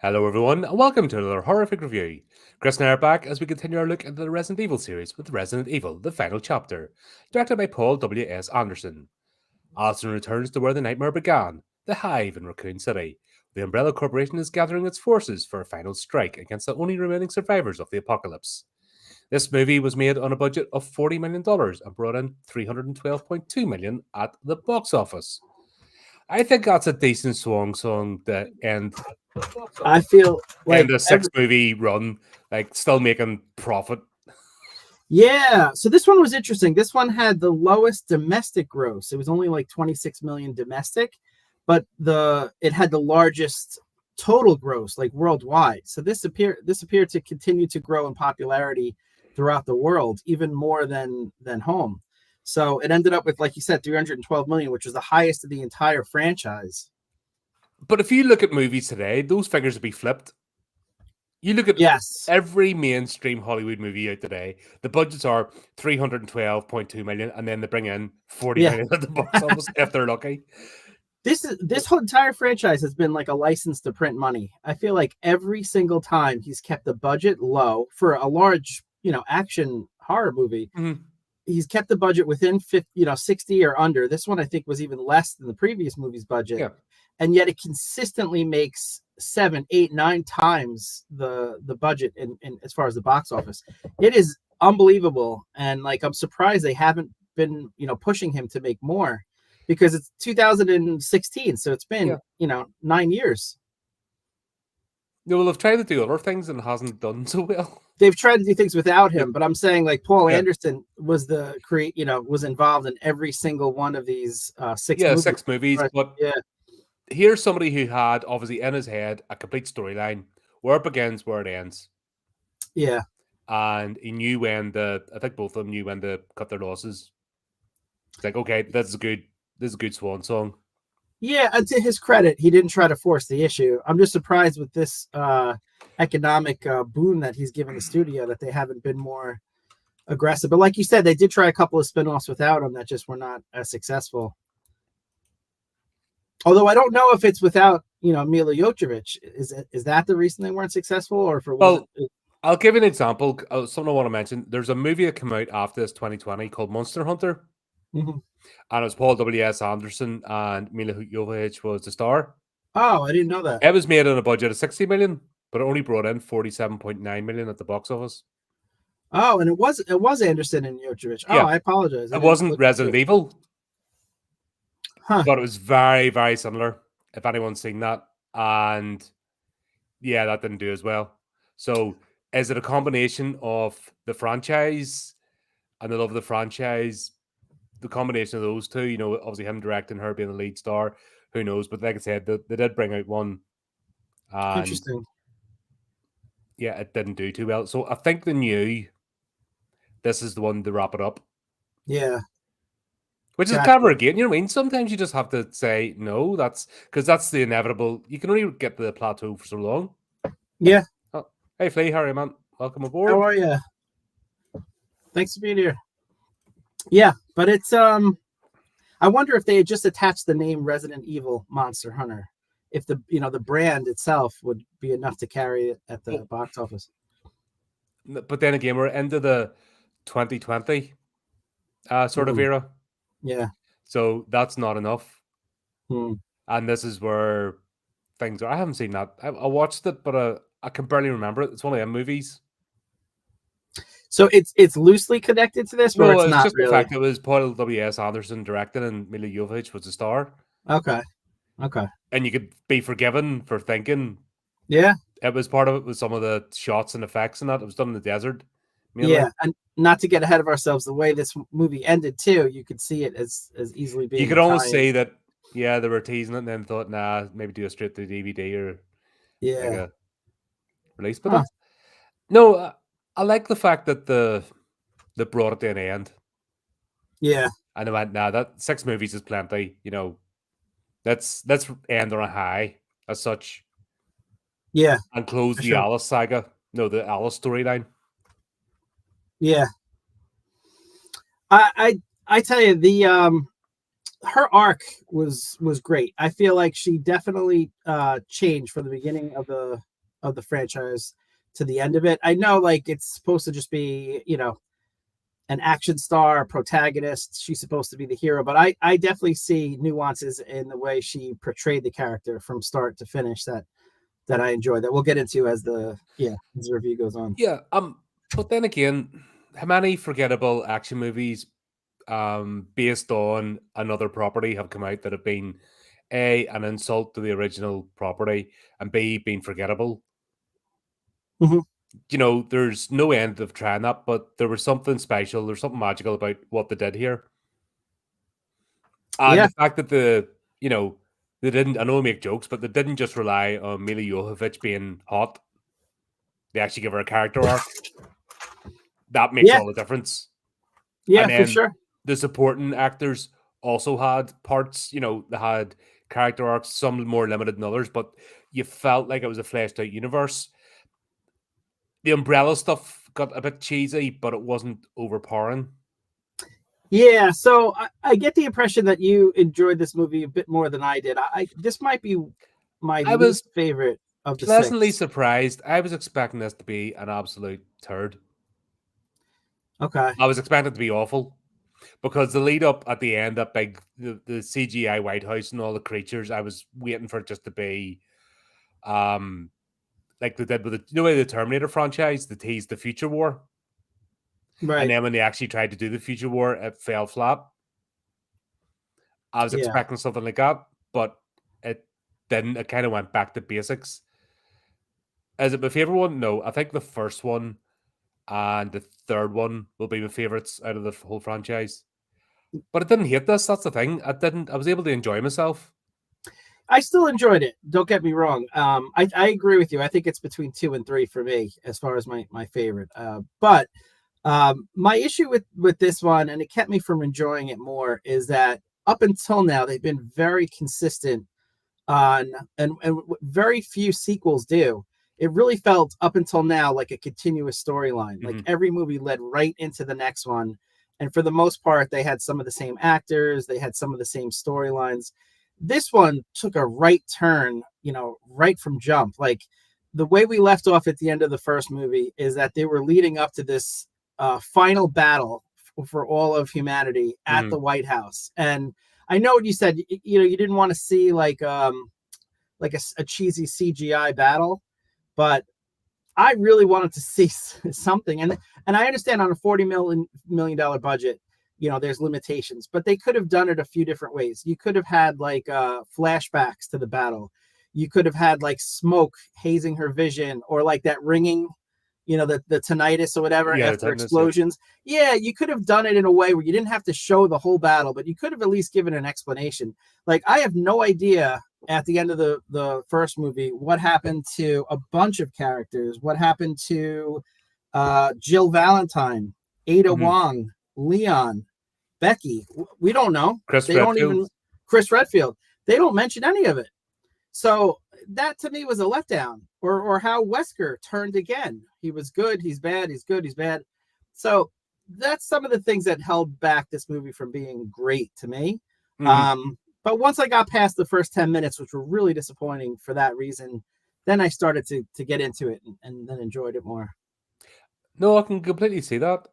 Hello, everyone, and welcome to another horrific review. Chris and I are back as we continue our look into the Resident Evil series with Resident Evil: The Final Chapter, directed by Paul W.S. Anderson. Alison returns to where the nightmare began, the Hive in Raccoon City. The Umbrella Corporation is gathering its forces for a final strike against the only remaining survivors of the apocalypse. This movie was made on a budget of $40 million and brought in $312.2 million at the box office. I think that's a decent song to end I feel like and a six-movie run, like still making profit. Yeah, so this one was interesting. This one had the lowest domestic gross. It was only like 26 million domestic, but it had the largest total gross, like worldwide. So this appeared to continue to grow in popularity throughout the world, even more than home. So it ended up with, like you said, 312 million, which was the highest of the entire franchise. But if you look at movies today, those figures would be flipped. You look at every mainstream Hollywood movie out today, the budgets are 312.2 million, and then they bring in 40 million at the box office if they're lucky. This whole entire franchise has been like a license to print money. I feel like every single time he's kept the budget low for a large, action horror movie. Mm-hmm. He's kept the budget within 50, 60 or under. This one I think was even less than the previous movie's budget. Yeah. And yet it consistently makes 7, 8, 9 times the budget in as far as the box office. It is unbelievable. And like, I'm surprised they haven't been, pushing him to make more, because it's 2016. So it's been, 9 years. No, well, they've tried to do other things and it hasn't done so well. They've tried to do things without him, but I'm saying like Paul Anderson was was involved in every single one of these 6 movies. 6 movies. Right. But here's somebody who had obviously in his head a complete storyline, where it begins, where it ends. Yeah. And he knew when I think both of them knew when to cut their losses. It's like, okay, this is a good swan song. Yeah, and to his credit, he didn't try to force the issue. I'm just surprised with this economic boon that he's given the studio that they haven't been more aggressive. But like you said, they did try a couple of spinoffs without him that just were not as successful. Although I don't know if it's without, Mila Jovovich. Is that the reason they weren't successful, or if it wasn't? I'll give you an example. Something I want to mention. There's a movie that came out after this 2020 called Monster Hunter. Mm-hmm. And it was Paul W.S. Anderson and Mila Jovovich was the star. Oh, I didn't know that. It was made on a budget of 60 million, but it only brought in 47.9 million at the box office. Oh, and it was Anderson and Jovovich. Oh, I apologize. It wasn't Resident Evil. But it was very, very similar, if anyone's seen that. And that didn't do as well. So is it a combination of the franchise and the love of the franchise? The combination of those two, obviously him directing, her being the lead star, who knows? But like I said, they did bring out one. Interesting. Yeah, it didn't do too well. So I think they knew this is the one to wrap it up. Yeah. Which is clever again. You know what I mean? Sometimes you just have to say no. That's because that's the inevitable. You can only get to the plateau for so long. Yeah. Oh, hey, Flea, how are you, man? Welcome aboard. How are you? Thanks for being here. Yeah, but it's I wonder if they had just attached the name Resident Evil Monster Hunter, if the the brand itself would be enough to carry it at the box office. But then again, we're into the 2020 sort of era. Yeah. So that's not enough. And this is where things are. I haven't seen that. I watched it, but I can barely remember it. It's one of them movies. So it's loosely connected to this, but it's not just really. The fact it was Paul W.S. Anderson directing and Mila Jovovich was the star. Okay. And you could be forgiven for thinking. Yeah. It was part of it with some of the shots and effects and that. It was done in the desert. Mainly. Yeah, and not to get ahead of ourselves, the way this movie ended too, you could see it as easily being. You could almost say that, they were teasing it and then thought, nah, maybe do a straight to DVD or like a release. But no, I like the fact that they brought it to an end. Yeah. And they went, nah, that 6 movies is plenty. Let's end on a high as such. Yeah. And close the Alice saga. No, the Alice storyline. Yeah. I tell you, the her arc was great. I feel like she definitely changed from the beginning of the of the franchise to the end of it. I know like it's supposed to just be, an action star, a protagonist. She's supposed to be the hero, but I definitely see nuances in the way she portrayed the character from start to finish that I enjoy, that we'll get into as the review goes on. Yeah, but then again, how many forgettable action movies based on another property have come out that have been A, an insult to the original property, and B, being forgettable? Mhm. There's no end of trying that, but there was something special, there's something magical about what they did here. And Yeah. the fact that they didn't, I know I make jokes, but they didn't just rely on Mila Jovovich being hot. They actually give her a character arc. That makes Yeah. all the difference. Yeah, And for then sure. the supporting actors also had parts, they had character arcs, some more limited than others, but you felt like it was a fleshed out universe. The umbrella stuff got a bit cheesy, but it wasn't overpowering. Yeah, so I get the impression that you enjoyed this movie a bit more than I did. This might be my I was least favorite of the pleasantly six. surprised. I was expecting this to be an absolute turd. Okay. I was expecting it to be awful because the lead up at the end, that big the CGI White House and all the creatures, I was waiting for it just to be like they did with the Terminator franchise, they teased the future war. And Right. then when they actually tried to do the future war, it fell flat. I was Yeah. expecting something like that, but it didn't. It kind of went back to basics. Is it my favorite one? No, I think the first one and the third one will be my favorites out of the whole franchise. But I didn't hate this. That's the thing. I didn't. I was able to enjoy myself. I still enjoyed it. Don't get me wrong. I agree with you. I think it's between 2 and 3 for me as far as my favorite. But my issue with this one, and it kept me from enjoying it more, is that up until now they've been very consistent on, and very few sequels do. It really felt up until now like a continuous storyline. Like every movie led right into the next one, and for the most part, they had some of the same actors, they had some of the same storylines. This one took a right turn, right from jump. Like the way we left off at the end of the first movie is that they were leading up to this final battle for all of humanity at the White House. And I know what you said. You didn't want to see like a cheesy CGI battle, but I really wanted to see something. And I understand on a $40 million budget, there's limitations, but they could have done it a few different ways. You could have had like flashbacks to the battle. You could have had like smoke hazing her vision, or like that ringing, the tinnitus or whatever after explosions. Yeah, you could have done it in a way where you didn't have to show the whole battle, but you could have at least given an explanation. Like, I have no idea at the end of the first movie what happened to a bunch of characters. What happened to Jill Valentine, Ada Wong, Leon, Becky? We don't know. Chris Redfield. Chris Redfield. They don't mention any of it. So that to me was a letdown. Or how Wesker turned again. He was good, he's bad, he's good, he's bad. So that's some of the things that held back this movie from being great to me. But once I got past the first 10 minutes, which were really disappointing for that reason, then I started to get into it and then enjoyed it more. No, I can completely see that.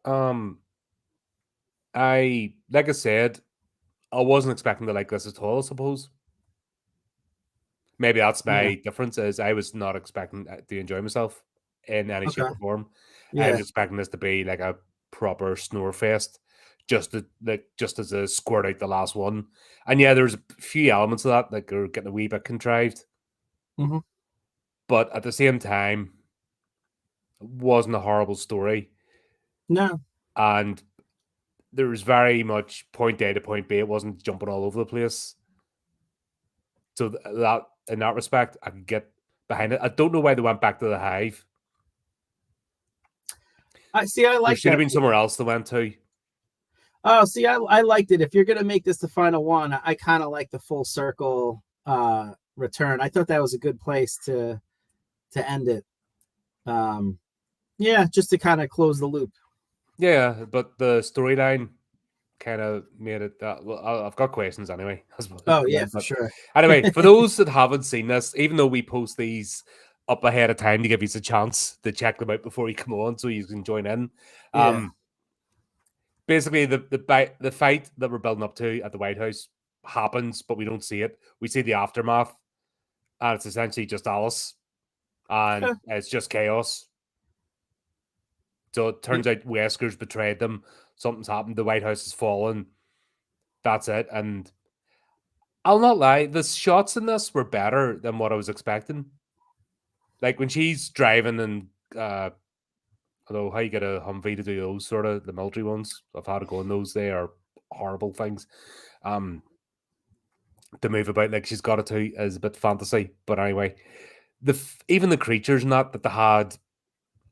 Like I said, I wasn't expecting to like this at all, I suppose. Maybe that's my difference, is I was not expecting to enjoy myself in any shape or form. I was expecting this to be like a proper snore fest, just as a squirt out the last one. And yeah, there's a few elements of that that are getting a wee bit contrived. But at the same time, it wasn't a horrible story. No. And there was very much point A to point B. It wasn't jumping all over the place. So that, in that respect, I can get behind it. I don't know why they went back to the Hive. I see. I like there should have been somewhere else they went to. Oh, see, I liked it. If you're gonna make this the final one, I kind of like the full circle return. I thought that was a good place to end it. Yeah, just to kind of close the loop. Yeah, but the storyline kind of made it that. Well, I've got questions anyway. Oh yeah, for sure. Anyway, for those that haven't seen this, even though we post these up ahead of time to give you a chance to check them out before you come on, so you can join in. Yeah. Basically, the fight that we're building up to at the White House happens, but we don't see it. We see the aftermath, and it's essentially just Alice, and it's just chaos. So it turns out Wesker's betrayed them. Something's happened. The White House has fallen. That's it. And I'll not lie, the shots in this were better than what I was expecting. Like when she's driving and although how you get a Humvee to do those sort of the military ones, I've had to go on those. They are horrible things. To move about like she's got it to is a bit fantasy. But anyway, even the creatures and that they had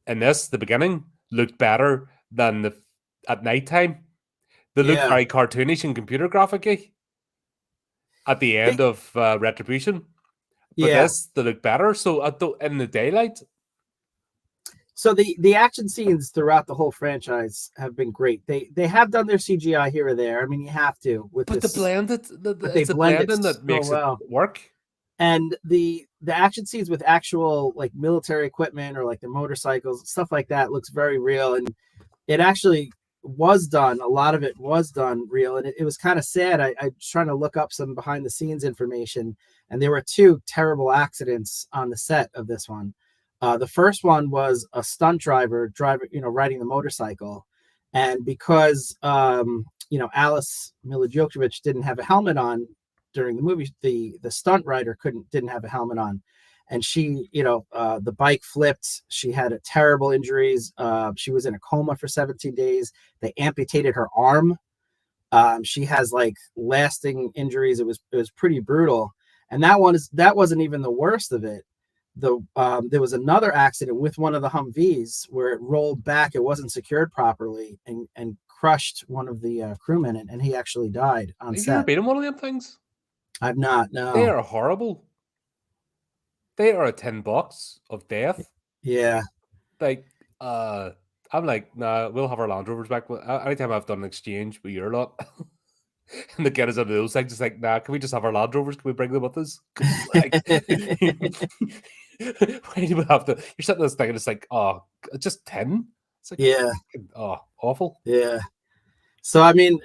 in the beginning looked better than at nighttime. They looked very cartoonish and computer graphic-y at the end of Retribution. But this, they look better. So in the daylight. So the action scenes throughout the whole franchise have been great. They have done their CGI here or there. I mean, you have to with but this. The blended, it's a blending that makes it work. And the action scenes with actual like military equipment or like the motorcycles, stuff like that looks very real. And it actually was done. A lot of it was done real. And it was kind of sad. I was trying to look up some behind the scenes information, and there were 2 terrible accidents on the set of this one. The first one was a stunt driver riding the motorcycle. And because, Alice Mila Jovovich didn't have a helmet on during the movie, the stunt rider didn't have a helmet on, and she, the bike flipped. She had terrible injuries. She was in a coma for 17 days. They amputated her arm. She has like lasting injuries. It was pretty brutal. And that wasn't even the worst of it. There was another accident with one of the Humvees where it rolled back. It wasn't secured properly and crushed one of the crewmen, and he actually died on set. Have you ever been in one of them things? I've not. No, they are horrible. They are a tin box of death. Yeah. Like, I'm like, nah, we'll have our Land Rovers back. Anytime I've done an exchange with your lot, and the get us out of those things, it's like, nah, can we just have our Land Rovers? Can we bring them with us? Like, why do we have to? You're sitting this thing and it's like, oh, just 10. It's like, yeah, oh, awful. Yeah. So I mean,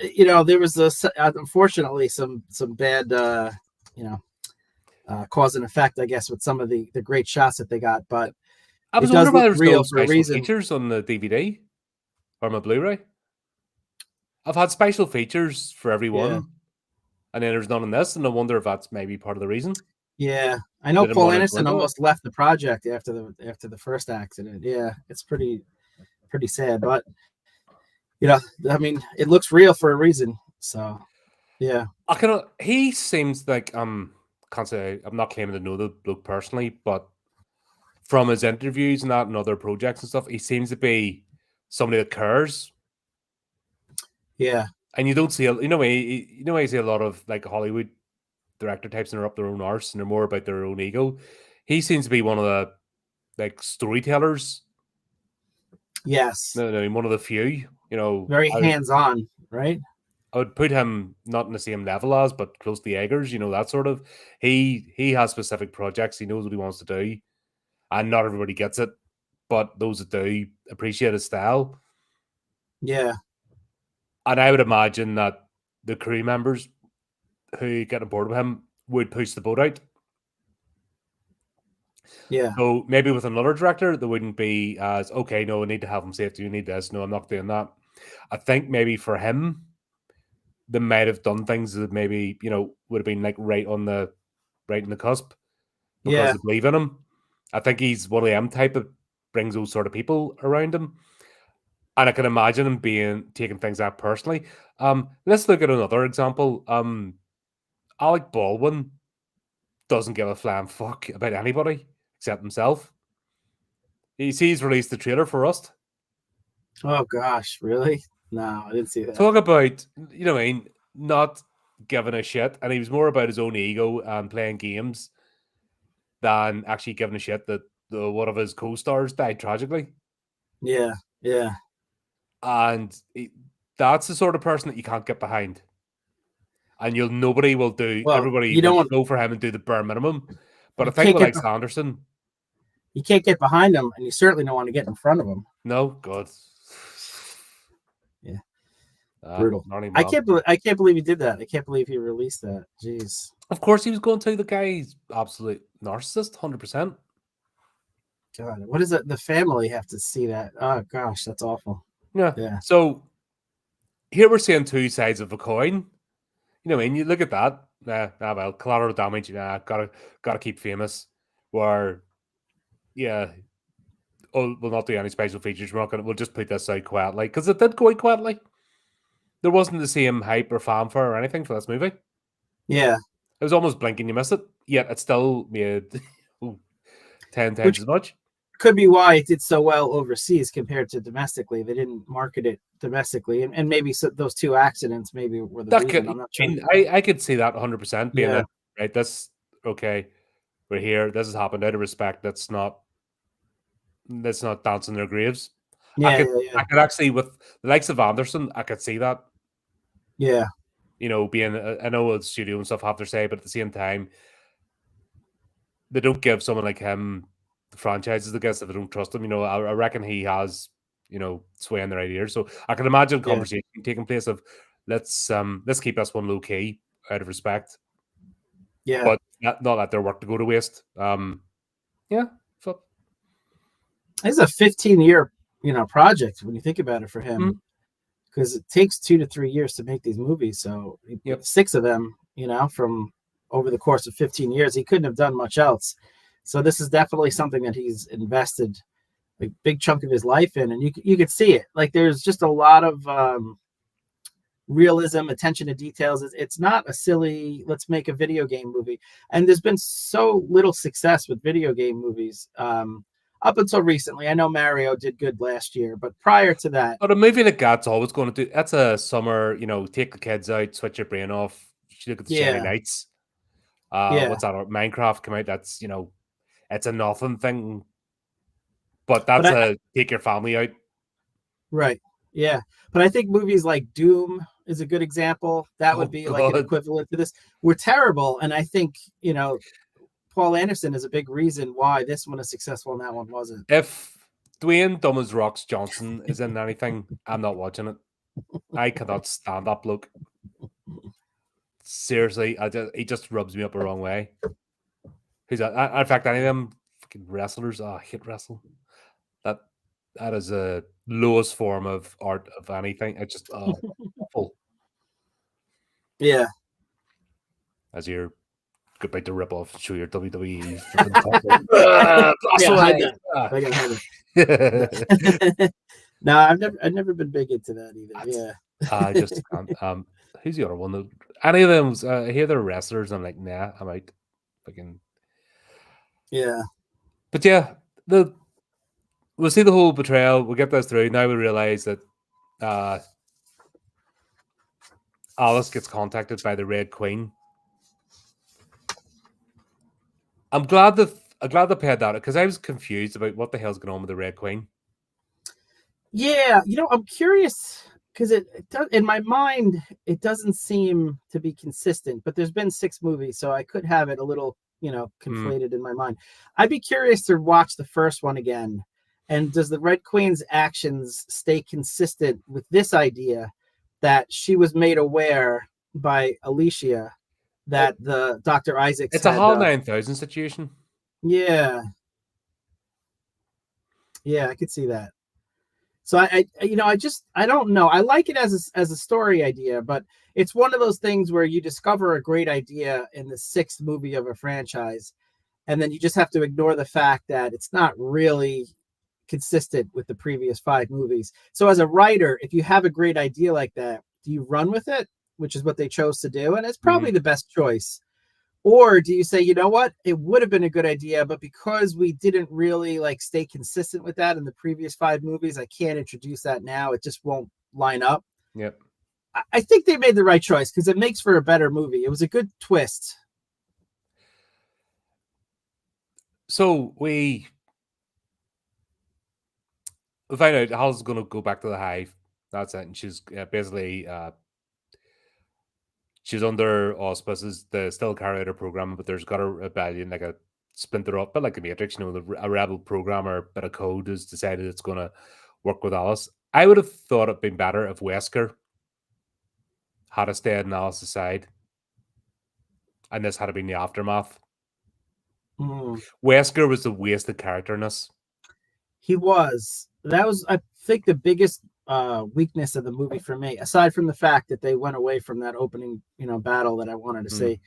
there was unfortunately some bad, cause and effect, I guess, with some of the great shots that they got. But I was wondering why there's no special features on the DVD or my Blu-ray. I've had special features for everyone, and then there's none in this, and I wonder if that's maybe part of the reason. Yeah, I know Paul Anderson almost left the project after the first accident. Yeah, it's pretty sad, but I mean, it looks real for a reason. So, yeah, he seems like can't say I'm not claiming to know the bloke personally, but from his interviews and that and other projects and stuff, he seems to be somebody that cares. Yeah, and you don't see I see a lot of like Hollywood director types and they're up their own arse and they're more about their own ego. He seems to be one of the like storytellers. Yes, no, one of the few. Very hands-on, right? I would put him not in the same level as, but close to the Eggers, that sort of. He has specific projects. He knows what he wants to do, and not everybody gets it, but those that do appreciate his style. Yeah. And I would imagine that the crew members who get on board with him would push the boat out. Yeah. So maybe with another director, there wouldn't be as, okay, no, we need to have him safety, we need this. No, I'm not doing that. I think maybe for him, they might have done things that maybe, would have been like right in the cusp because they believe in him. I think he's one of them type that brings those sort of people around him. And I can imagine him taking things out personally. Let's look at another example. Alec Baldwin doesn't give a flying fuck about anybody except himself. He's released the trailer for Rust. Oh gosh, really? No, I didn't see that. Talk about, not giving a shit. And he was more about his own ego and playing games than actually giving a shit that one of his co-stars died tragically. Yeah. And that's the sort of person that you can't get behind. And nobody will do. Everybody will go for him and do the bare minimum. But I think with Sanderson, You can't get behind him, and you certainly don't want to get in front of him. No, God. Yeah. Brutal. Gnarly I man. can't believe he did that. I can't believe he released that. Jeez. Of course, he was going to. The guy's absolute narcissist, 100%. God, what does the family have to see that? Oh gosh, that's awful. Yeah. Yeah. So here we're seeing two sides of a coin. You know, and you look at that. Well, collateral damage. Gotta keep famous. Where, yeah, we'll not do any special features. We'll just put this out quietly because it did go out quietly. There wasn't the same hype or fanfare or anything for this movie. Yeah. It was almost blinking you miss it. Yet it still made 10 times as much. Could be why it did so well overseas compared to domestically. They didn't market it domestically, and maybe those two accidents maybe were the reason. I'm not sure. I could see that 100% being Yeah. that, right. This okay. We're here. This has happened out of respect. That's not dancing their graves. Yeah, I could actually, with the likes of Anderson, I could see that. Yeah. You know, being I know the studio and stuff have their say, but at the same time, they don't give someone like him the franchises, I guess, if they don't trust him. You know, I reckon he has, you know, sway in the right ear. So I can imagine a conversation taking place of let's keep this one low key out of respect. Yeah. But not let their work to go to waste. Yeah. So it's a 15-year, project when you think about it for him. Because it takes 2 to 3 years to make these movies. So 6 of them, from over the course of 15 years, he couldn't have done much else. So this is definitely something that he's invested a big chunk of his life in, and you could see it. Like there's just a lot of realism, attention to details. It's not a silly, let's make a video game movie. And there's been so little success with video game movies. Up until recently, I know Mario did good last year, but prior to that, but a movie like that's always going to do. That's a summer, take the kids out, switch your brain off. Look at the shiny lights. What's that? Minecraft come out. That's it's a nothing thing, but that's take your family out. Right. Yeah, but I think movies like Doom is a good example. That would be like an equivalent to this. We're terrible, and I think Paul Anderson is a big reason why this one is successful and that one wasn't. If Dwayne Dumb as Rocks Johnson is in anything, I'm not watching it. I cannot stand that bloke. Seriously, he just rubs me up the wrong way. In fact, any of them fucking wrestlers, I hate wrestling. That is a lowest form of art of anything. It's just awful. Yeah. As you're about to rip off, show your WWE. No, I've never been big into that either. I just can't. Who's the other one? Any of them? I hear they're wrestlers. I'm like, nah, I'm out. Fucking. Yeah. But yeah, we'll see the whole betrayal. We'll get this through. Now we realize that Alice gets contacted by the Red Queen. I'm glad they paid that because I was confused about what the hell's going on with the Red Queen. Yeah, I'm curious because in my mind it doesn't seem to be consistent. But there's been 6 movies, so I could have it a little, conflated in my mind. I'd be curious to watch the first one again. And does the Red Queen's actions stay consistent with this idea that she was made aware by Alicia that the Dr. Isaacs it's a HAL 9000 situation. Yeah, I could see that. So I don't know. I like it as a story idea, but it's one of those things where you discover a great idea in the 6th movie of a franchise, and then you just have to ignore the fact that it's not really consistent with the previous 5 movies. So as a writer, if you have a great idea like that, do you run with it, which is what they chose to do, and it's probably the best choice? Or do you say, you know what, it would have been a good idea, but because we didn't really stay consistent with that in the previous 5 movies, I can't introduce that now. It just won't line up. Yep. I think they made the right choice because it makes for a better movie. It was a good twist. So we find out Hal's going to go back to the hive. That's it. And she's basically she's under auspices. They still carry out her program, but there's got a rebellion, like a splinter up, but like the Matrix, a rebel programmer, bit of code has decided it's going to work with Alice. I would have thought it'd been better if Wesker had stayed on Alice's side, and this had been the aftermath. Wesker was the wasted character in this. He was. That was, I think, the biggest weakness of the movie for me, aside from the fact that they went away from that opening, battle that I wanted to see.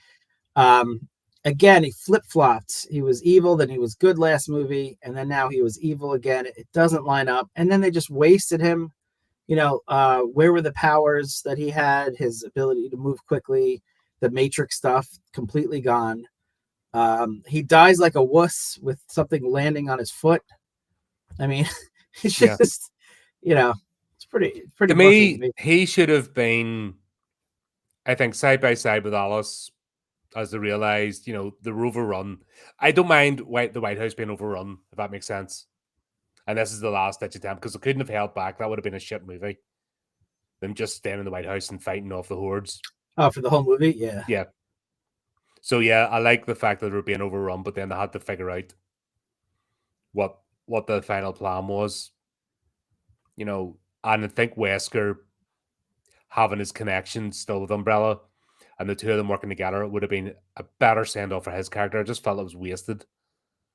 Again, he flip-flopped. He was evil, then he was good last movie, and then now he was evil again. It doesn't line up. And then they just wasted him. Where were the powers that he had? His ability to move quickly, the Matrix stuff, completely gone. He dies like a wuss with something landing on his foot. I mean, it's just, it's pretty. To me, he should have been, I think, side by side with Alice as they realized, they're overrun. I don't mind the White House being overrun, if that makes sense. And this is the last ditch attempt because they couldn't have held back. That would have been a shit movie. Them just staying in the White House and fighting off the hordes. Oh, for the whole movie? Yeah. Yeah. So, yeah, I like the fact that they were being overrun, but then they had to figure out what the final plan was. And I think Wesker having his connection still with Umbrella and the two of them working together would have been a better send-off for his character. I just felt it was wasted.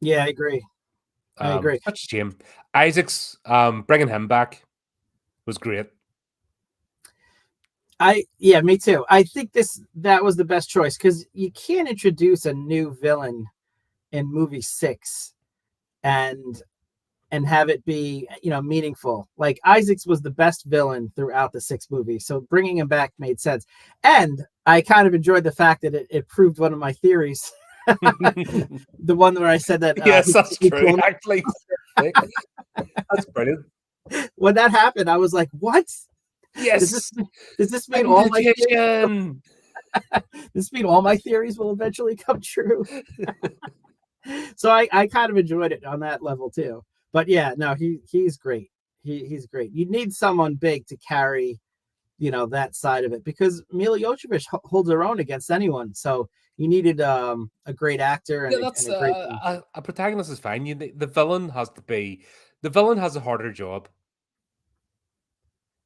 Yeah, I agree. Such a shame. Isaac's bringing him back was great. Me too. I think that was the best choice because you can't introduce a new villain in movie 6 and have it be meaningful. Like Isaacs was the best villain throughout the 6 movies, so bringing him back made sense. And I kind of enjoyed the fact that it proved one of my theories. The one where I said that yes, that's true. Actually, that's brilliant. When that happened, I was like, "What? Yes. Does this mean all my theories? Does this mean all my theories will eventually come true?" So I kind of enjoyed it on that level too. But yeah, no, he's great. He's great. You need someone big to carry, that side of it because Mila Jovovich holds her own against anyone. So you needed a great actor and a great a protagonist is fine. The villain has a harder job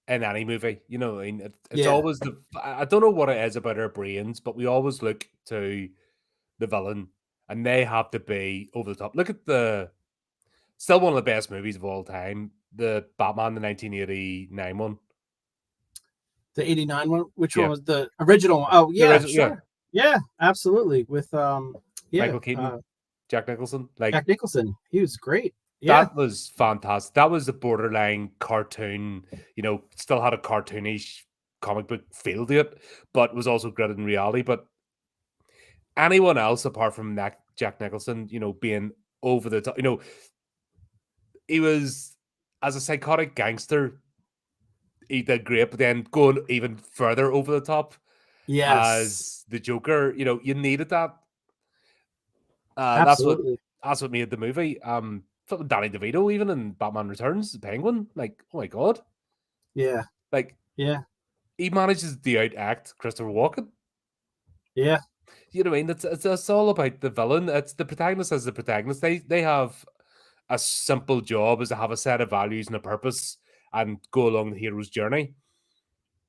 in any movie. It's always I don't know what it is about our brains, but we always look to the villain and they have to be over the top. Look at still one of the best movies of all time, the Batman, the 1989 one. The 89 one? Which one was the original one? Oh, yeah, sure. Yeah, absolutely. With Michael Keaton, Jack Nicholson. Jack Nicholson. He was great. Yeah. That was fantastic. That was the borderline cartoon, still had a cartoonish comic book feel to it, but was also grounded in reality. But anyone else apart from Jack Nicholson, being over the top, he was, as a psychotic gangster, he did great, but then going even further over the top as the Joker, you needed that. Absolutely. That's what made the movie. Danny DeVito, even in Batman Returns, the Penguin, like, oh my God. Yeah. He manages to outact Christopher Walken. Yeah. You know what I mean? It's all about the villain. It's the protagonist as the protagonist. They have a simple job is to have a set of values and a purpose and go along the hero's journey.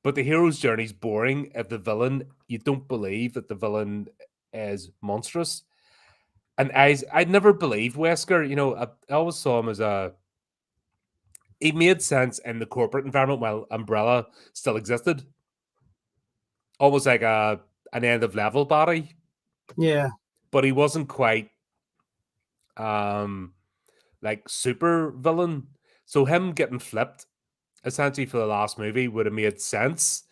But the hero's journey is boring if the villain, you don't believe that the villain is monstrous. And I'd never believed Wesker. I always saw him he made sense in the corporate environment while Umbrella still existed. Almost like an end of level body. Yeah. But he wasn't quite like super villain. So him getting flipped essentially for the last movie would have made sense.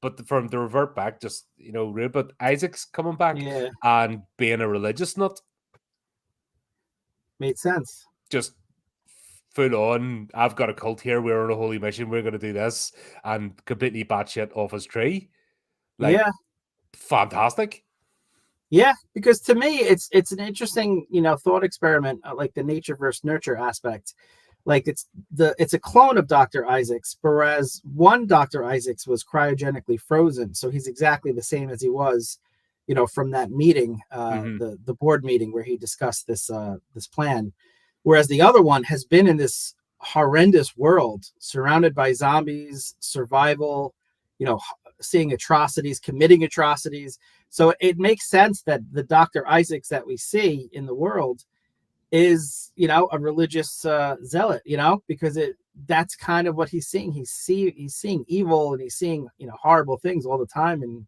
But from the revert back, just rude. But Isaac's coming back and being a religious nut made sense. Just full on, I've got a cult here, we're on a holy mission, we're going to do this, and completely batshit off his tree. Fantastic. Yeah, because to me, it's an interesting, thought experiment, like the nature versus nurture aspect. Like it's a clone of Dr. Isaacs, whereas one Dr. Isaacs was cryogenically frozen, so he's exactly the same as he was, from that meeting, Hmm. the board meeting where he discussed this plan. Whereas the other one has been in this horrendous world, surrounded by zombies, survival, seeing atrocities, committing atrocities. So it makes sense that the Dr. Isaacs that we see in the world is, a religious zealot, because that's kind of what he's seeing. He's seeing evil, and he's seeing, horrible things all the time. And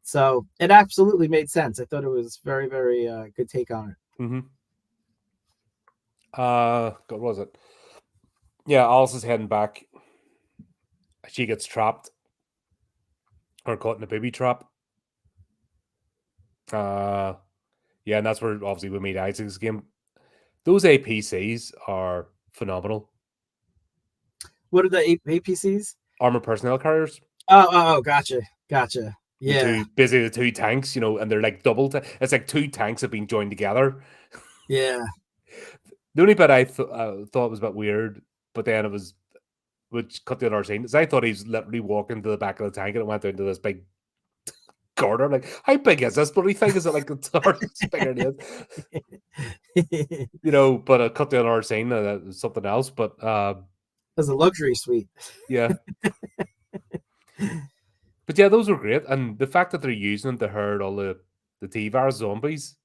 so it absolutely made sense. I thought it was very, very good take on it. Hmm. What was it? Yeah, Alice is heading back. She gets trapped or caught in a booby trap. Uh, yeah, and that's where obviously we meet Isaac's game. Those APCs are phenomenal. What are the APCs? Armored personnel carriers. Gotcha. Yeah. Basically the two tanks, and they're like double. It's like two tanks have been joined together. Yeah. The only bit I thought was a bit weird, but then which cut the other scene, is I thought he was literally walking to the back of the tank and it went down to this big corner. Like, how big is this bloody thing? Is it like it's bigger than it? But I cut the other scene, something else. But As a luxury suite. yeah. But yeah, those were great. And the fact that they're using them to herd all the T-virus zombies.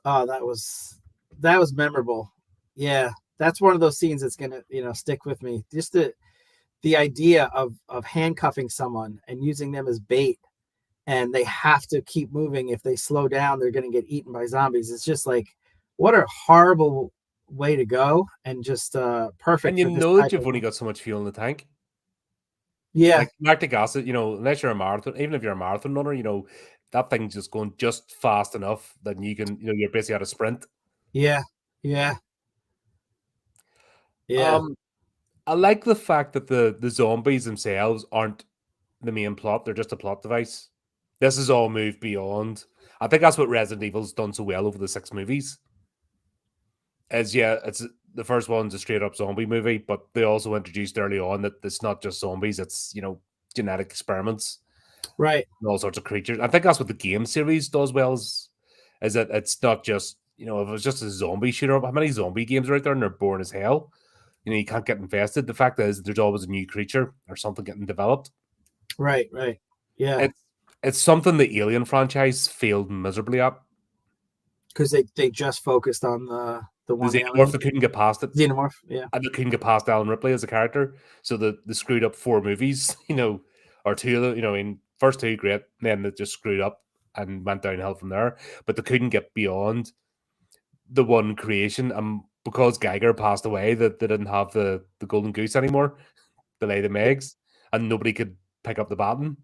Oh, that was memorable. Yeah. That's one of those scenes that's gonna, stick with me. Just the idea of handcuffing someone and using them as bait, and they have to keep moving. If they slow down, they're gonna get eaten by zombies. It's just like, what a horrible way to go, and just perfect And you for this know that type you've of. only got so much fuel in the tank. Yeah. Like lactic acid, unless you're a marathon, even if you're a marathon runner, that thing's just going just fast enough that you can, you're basically at a sprint. Yeah. I like the fact that the zombies themselves aren't the main plot; they're just a plot device. This is all moved beyond. I think that's what Resident Evil's done so well over the 6 movies. It's the first one's a straight up zombie movie, but they also introduced early on that it's not just zombies; it's genetic experiments, Right. and all sorts of creatures. I think that's what the game series does well. Is that it's not just if it was just a zombie shooter. How many zombie games are out there and they're boring as hell? You can't get invested. The fact is, there's always a new creature or something getting developed. Right. Yeah. It's something the Alien franchise failed miserably at. Because they just focused on the The one Xenomorph, alien. they couldn't get past it. Xenomorph, yeah. And they couldn't get past Alan Ripley as a character. So they screwed up 4 movies, or 2 of them, in first 2, great. Then they just screwed up and went downhill from there. But they couldn't get beyond the one creation. And because Geiger passed away, that they didn't have the golden goose anymore to lay them eggs. And nobody could pick up the baton.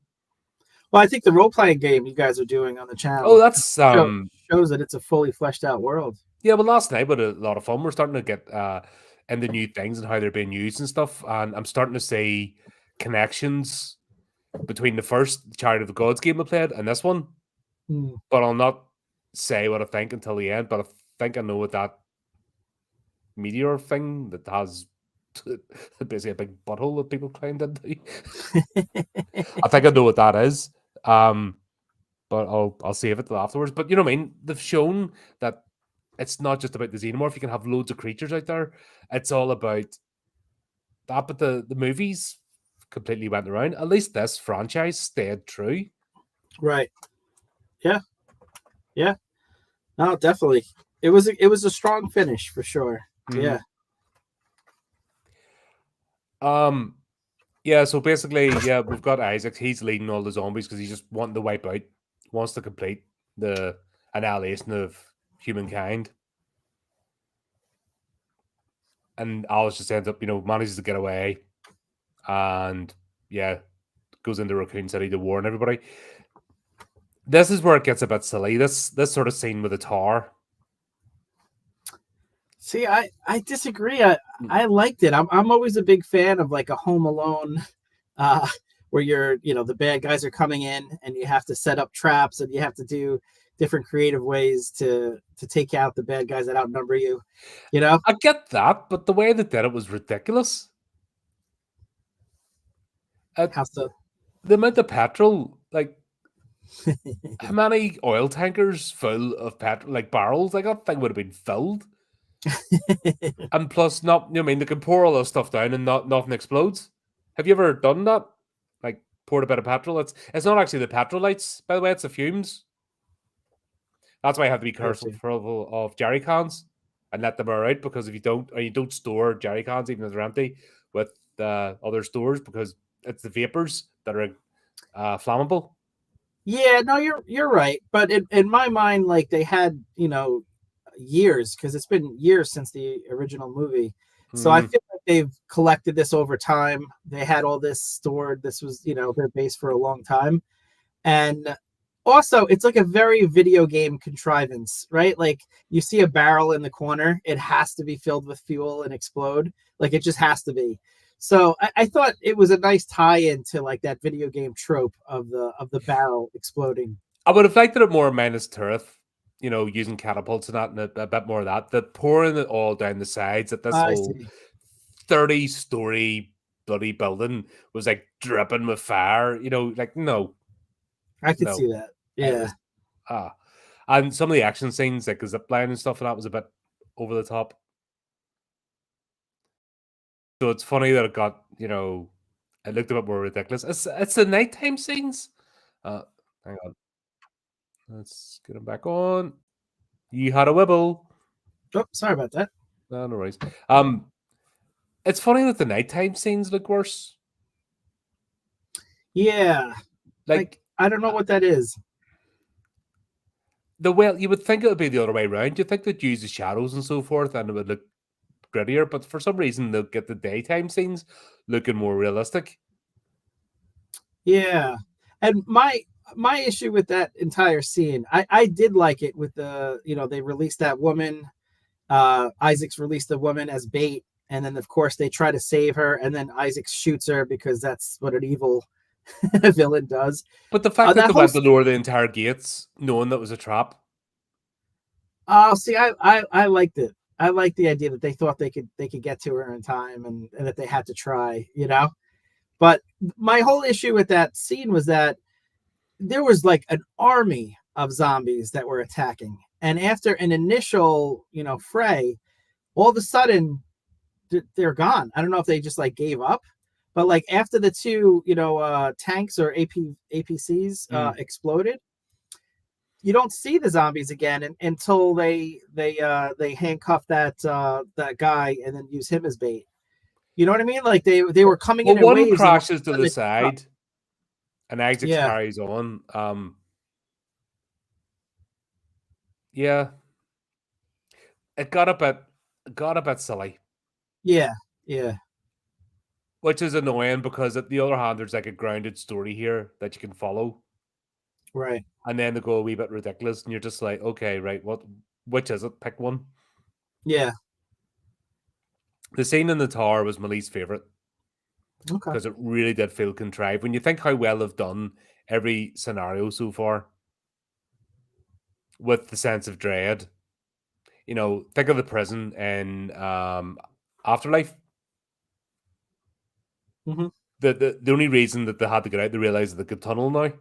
Well, I think the role-playing game you guys are doing on the channel. Oh, that's shows that it's a fully fleshed out world. Yeah, but last night with a lot of fun. We're starting to get into new things and how they're being used and stuff. And I'm starting to see connections between the first Charity of the Gods game I played and this one. But I'll not say what I think until the end. But I think I know what that meteor thing that has basically a big butthole that people climbed into. I think I know what that is. But I'll save it till afterwards. But you know what I mean? They've shown that it's not just about the xenomorph. You can have loads of creatures out there. It's all about that. But the movies completely went around. At least this franchise stayed true. Right. Yeah. No, definitely. It was a strong finish for sure. Mm-hmm. Yeah. Yeah, so basically, we've got Isaac. He's leading all the zombies because he's just wanting to wipe out, wants to complete the annihilation of humankind. And Alice just ends up, manages to get away. And goes into Raccoon City to warn everybody. This is where it gets a bit silly. This sort of scene with the tower. See, I disagree. I liked it. I'm always a big fan of like a Home Alone, where you're, the bad guys are coming in and you have to set up traps and you have to do different creative ways to take out the bad guys that outnumber you. I get that, but the way they did it was ridiculous. How so? The amount of petrol, like How many oil tankers full of petrol, like barrels, like that thing would have been filled? And plus, not, you know, I mean, they can pour all this stuff down and nothing explodes. Have you ever done that? Like poured a bit of petrol? It's not actually the petrol lights, by the way. It's the fumes. That's why I have to be careful of jerry cans and let them air out, because if you don't, or you don't store jerry cans even if they're empty with other stores, because it's the vapors that are flammable. Yeah, no, you're right. But in my mind, like they had, years, because it's been years since the original movie. So I feel like they've collected this over time. They had all this stored. This was, their base for a long time. And also, it's like a very video game contrivance, right? Like you see a barrel in the corner, it has to be filled with fuel and explode. Like it just has to be. So I thought it was a nice tie-in to like that video game trope of the barrel exploding. I would have liked it more Minus Tirith, using catapults and that, and a bit more of that. The pouring it all down the sides at this I whole see. 30-story bloody building was like dripping with fire. Like no, I could no. see that. Yeah. And some of the action scenes, like the zip line and stuff, and that was a bit over the top. So it's funny that it got, it looked a bit more ridiculous. It's the nighttime scenes. Hang on. Let's get him back on. You had a wibble. Oh, sorry about that. No worries. It's funny that the nighttime scenes look worse. Yeah. Like I don't know what that is. You would think it would be the other way around. You think they'd use the shadows and so forth, and it would look grittier, but for some reason they'll get the daytime scenes looking more realistic. Yeah. And my issue with that entire scene, I did like it with the, they released that woman, Isaac's released the woman as bait, and then of course they try to save her, and then Isaac shoots her because that's what an evil villain does. But the fact that they went to lower the entire gates, knowing that was a trap. Oh, see, I liked it. I like the idea that they thought they could get to her in time, and that they had to try, But my whole issue with that scene was that there was like an army of zombies that were attacking. And after an initial, fray, all of a sudden they're gone. I don't know if they just like gave up, but like after the two, tanks or APCs exploded, you don't see the zombies again until they handcuff that guy and then use him as bait. You know what I mean? Like they were coming in one waves. Crashes to the side, and Isaac carries on. Yeah, it got a bit silly. Yeah. Which is annoying, because at the other hand, there's like a grounded story here that you can follow. Right. And then they go a wee bit ridiculous, and you're just like, okay, right, which is it? Pick one. Yeah. The scene in the tower was my least favorite. Okay. Because it really did feel contrived. When you think how well they've done every scenario so far with the sense of dread, think of the prison in Afterlife. Mm-hmm. The only reason that they had to get out, they realized that they could tunnel now.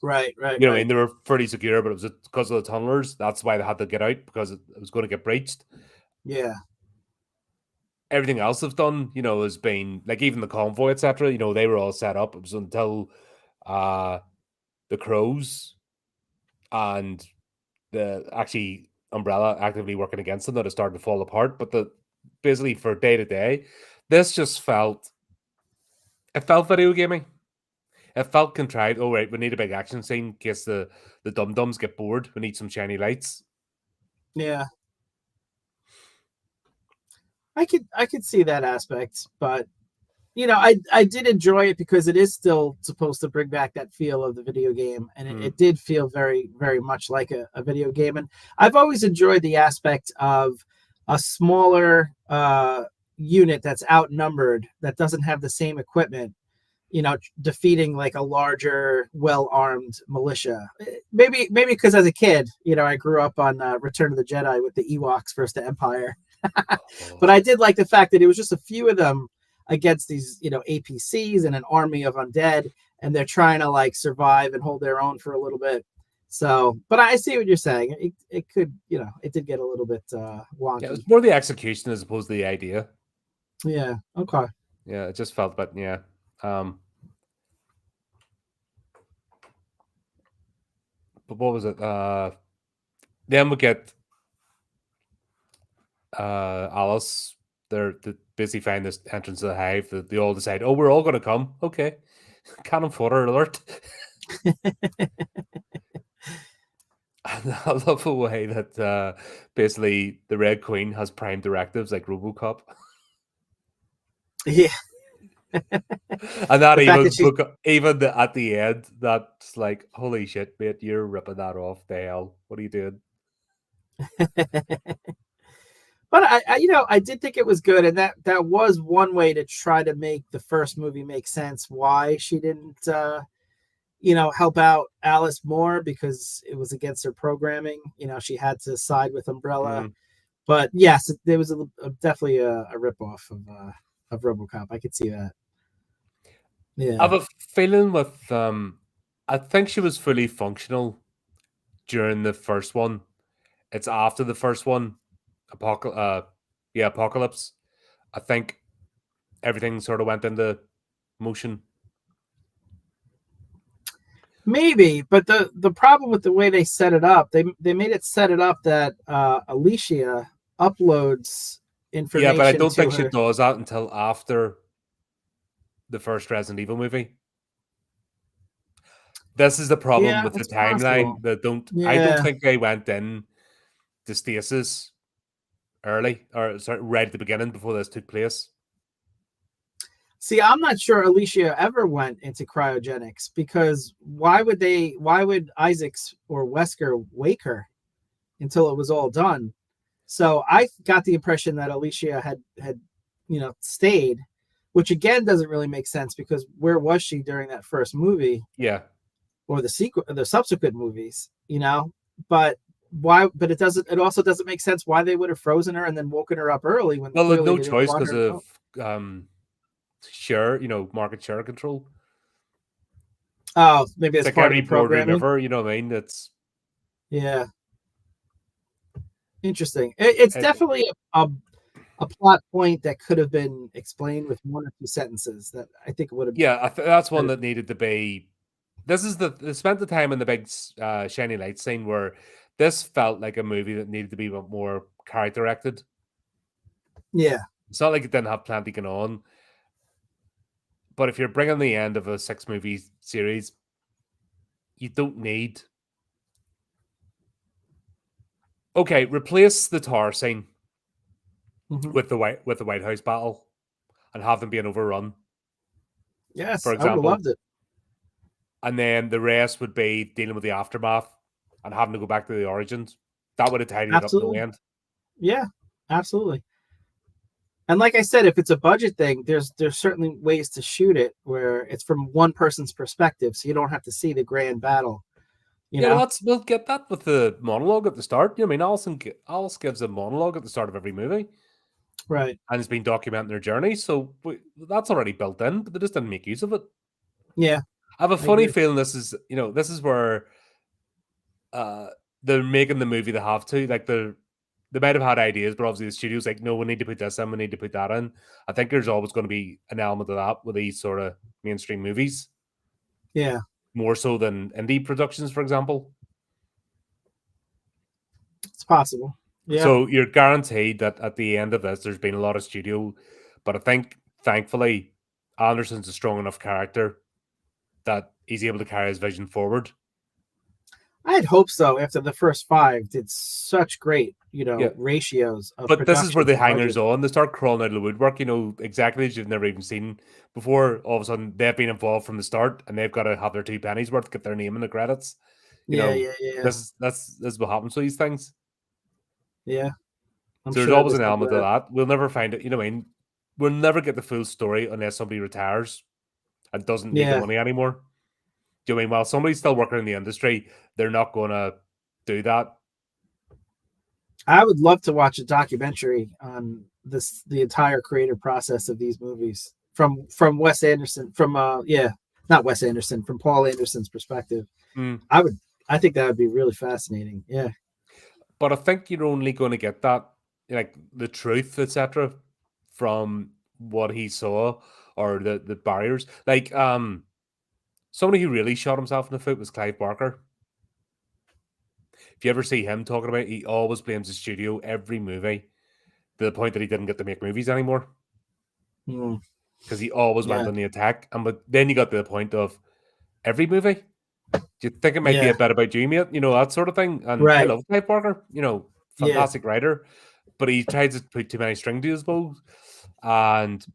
Right. I mean, they were pretty secure, but it was because of the tunnelers. That's why they had to get out, because it was going to get breached. Yeah. Everything else they've done, has been like, even the convoy, etc. They were all set up. It was until the Crows and the actually Umbrella actively working against them that it started to fall apart. But basically for day to day, this just felt video gaming. It felt contrived. Oh, right, we need a big action scene in case the dum-dums get bored. We need some shiny lights. Yeah. I could see that aspect, but I did enjoy it because it is still supposed to bring back that feel of the video game, and it did feel very, very much like a video game. And I've always enjoyed the aspect of a smaller unit that's outnumbered, that doesn't have the same equipment, defeating like a larger, well-armed militia. Maybe because as a kid, I grew up on Return of the Jedi with the Ewoks versus the Empire. But I did like the fact that it was just a few of them against these, APCs and an army of undead. and they're trying to like survive and hold their own for a little bit. So, but I see what you're saying. It could, it did get a little bit Yeah, wonky. it's more the execution as opposed to the idea. Yeah. Okay. Yeah, it just felt, but yeah. But what was it? Then we get Alice. They're busy finding this entrance to the hive. They all decide, oh, we're all going to come. Okay. Cannon fodder alert. And I love the way that basically the Red Queen has prime directives like RoboCop. Yeah. And that even at the end, that's like, holy shit, mate, you're ripping that off. The hell, what are you doing? But I did think it was good, and that was one way to try to make the first movie make sense. Why she didn't, help out Alice more, because it was against her programming. She had to side with Umbrella. But yes, there was definitely a ripoff of RoboCop. I could see that. Yeah, I have a feeling with I think she was fully functional during the first one. It's after the first one, Apocalypse. I think everything sort of went into motion. maybe. But the problem with the way they set it up, they made it set it up that Alicia uploads information. Yeah, but I don't think her. she does that until after the first Resident Evil movie. This is the problem with the timeline. I don't think they went in to stasis early, or sorry, right at the beginning before this took place. See, I'm not sure Alicia ever went into cryogenics, because why would Isaacs or Wesker wake her until it was all done? So I got the impression that Alicia had stayed, which again doesn't really make sense, because where was she during that first movie? Yeah. Or the subsequent movies, but why? But it also doesn't make sense why they would have frozen her and then woken her up early when. Well, no choice because of market share control. Oh, maybe it's like part every of the programming. River, you know what I mean? It's interesting. It's definitely a plot point that could have been explained with one or two sentences. That I think would have. Yeah, that's one that needed to be. They spent the time in the big shiny light scene where this felt like a movie that needed to be more character directed. Yeah, it's not like it didn't have plenty going on. But if you're bringing the end of a 6-movie series, you don't need. Okay, replace the tower scene with the White House battle, and have them being overrun. Yes, for example, I would have loved it. And then the rest would be dealing with the aftermath and having to go back to the origins. That would have tidied it up in the end. Yeah, absolutely. And like I said, if it's a budget thing, there's certainly ways to shoot it where it's from one person's perspective, so you don't have to see the grand battle. We'll get that with the monologue at the start. I mean, Alice gives a monologue at the start of every movie, right? And it's been documenting their journey, so that's already built in, but they just didn't make use of it. Yeah, I have a funny feeling this is where they're making the movie they have to. Like they might have had ideas, but obviously the studio's like, no, we need to put this in, we need to put that in. I think there's always going to be an element of that with these sort of mainstream movies. Yeah. More so than indie productions, for example. It's possible. Yeah. So you're guaranteed that at the end of this, there's been a lot of studio, but I think, thankfully, Anderson's a strong enough character that he's able to carry his vision forward. I'd hope so. After the first 5 did such great, ratios of. But this is where the hangers on. They start crawling out of the woodwork. Exactly as you've never even seen before. All of a sudden, they've been involved from the start, and they've got to have their 2 pennies worth, get their name in the credits. Yeah. This is what happens to these things. Yeah. So there's always an element of that. We'll never find it. We'll never get the full story unless somebody retires and doesn't need the money anymore. Do you know what I mean? While somebody's still working in the industry, they're not going to do that. I would love to watch a documentary on the entire creative process of these movies from Wes Anderson, from not Wes Anderson, from Paul Anderson's perspective. Mm. I think that would be really fascinating. Yeah. But I think you're only going to get that, like the truth, etc., from what he saw or the barriers. Like somebody who really shot himself in the foot was Clive Barker. If you ever see him talking about it, he always blames the studio every movie to the point that he didn't get to make movies anymore Mm, because he always went yeah. on the attack. And but then you got to the point of every movie. Do you think it might be Yeah. a bit about you, mate? You know, that sort of thing. And I Right. love Clive Barker, Yeah. fantastic writer, but he tries to put too many strings to his bow. And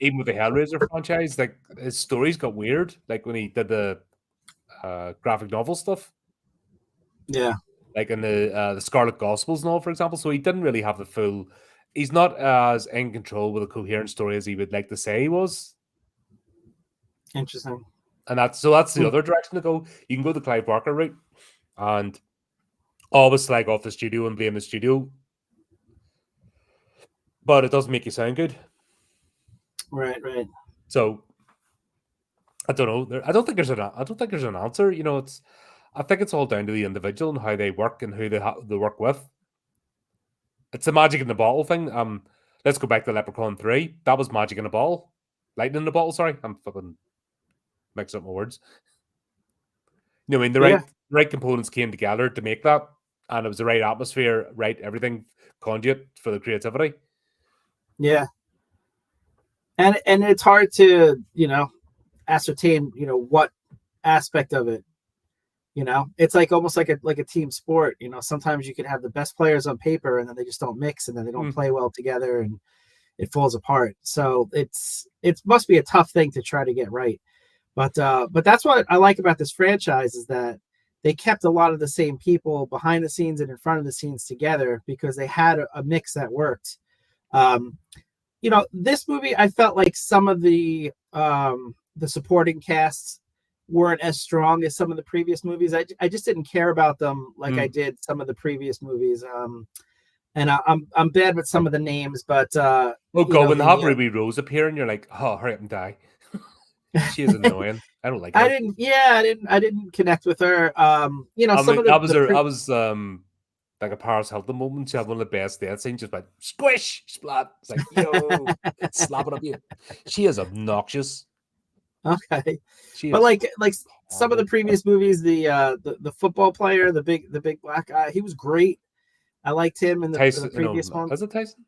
even with the Hellraiser franchise, like his stories got weird. Like when he did the graphic novel stuff, Yeah. like in the Scarlet Gospels and all, for example. So he didn't really have the full. He's not as in control with a coherent story as he would like to say he was. Interesting. And that's the Hmm. other direction to go. You can go the Clive Barker route and always slag off the studio and blame the studio, but it doesn't make you sound good. Right. Right. So I don't know. I don't think there's an answer. I think it's all down to the individual and how they work and who they work with. It's a magic in the bottle thing. Let's go back to Leprechaun 3. That was magic in a bottle. Lightning in the bottle, sorry. I'm fucking mixing up my words. I mean the Yeah. right components came together to make that, and it was the right atmosphere, right everything conduit for the creativity. Yeah. And it's hard to ascertain what aspect of it. It's like almost like a team sport. Sometimes you can have the best players on paper and then they just don't mix and then they don't play well together and it falls apart. So it must be a tough thing to try to get right. But that's what I like about this franchise is that they kept a lot of the same people behind the scenes and in front of the scenes together because they had a mix that worked. Um, this movie, I felt like some of the supporting casts weren't as strong as some of the previous movies. I just didn't care about them like I did some of the previous movies. And I'm bad with some of the names, but oh god, when they have Ruby Rose appear and you're like, oh, hurry up and die. She is annoying. I don't like her. I didn't connect with her. Some of that was like a Paris Hilton moment. She had one of the best death scenes, just like squish, splat. It's like, yo, slap it up you. She is obnoxious. Okay. But like some of the previous movies, the football player, the big black guy, he was great. I liked him in the previous one. Is it Tyson?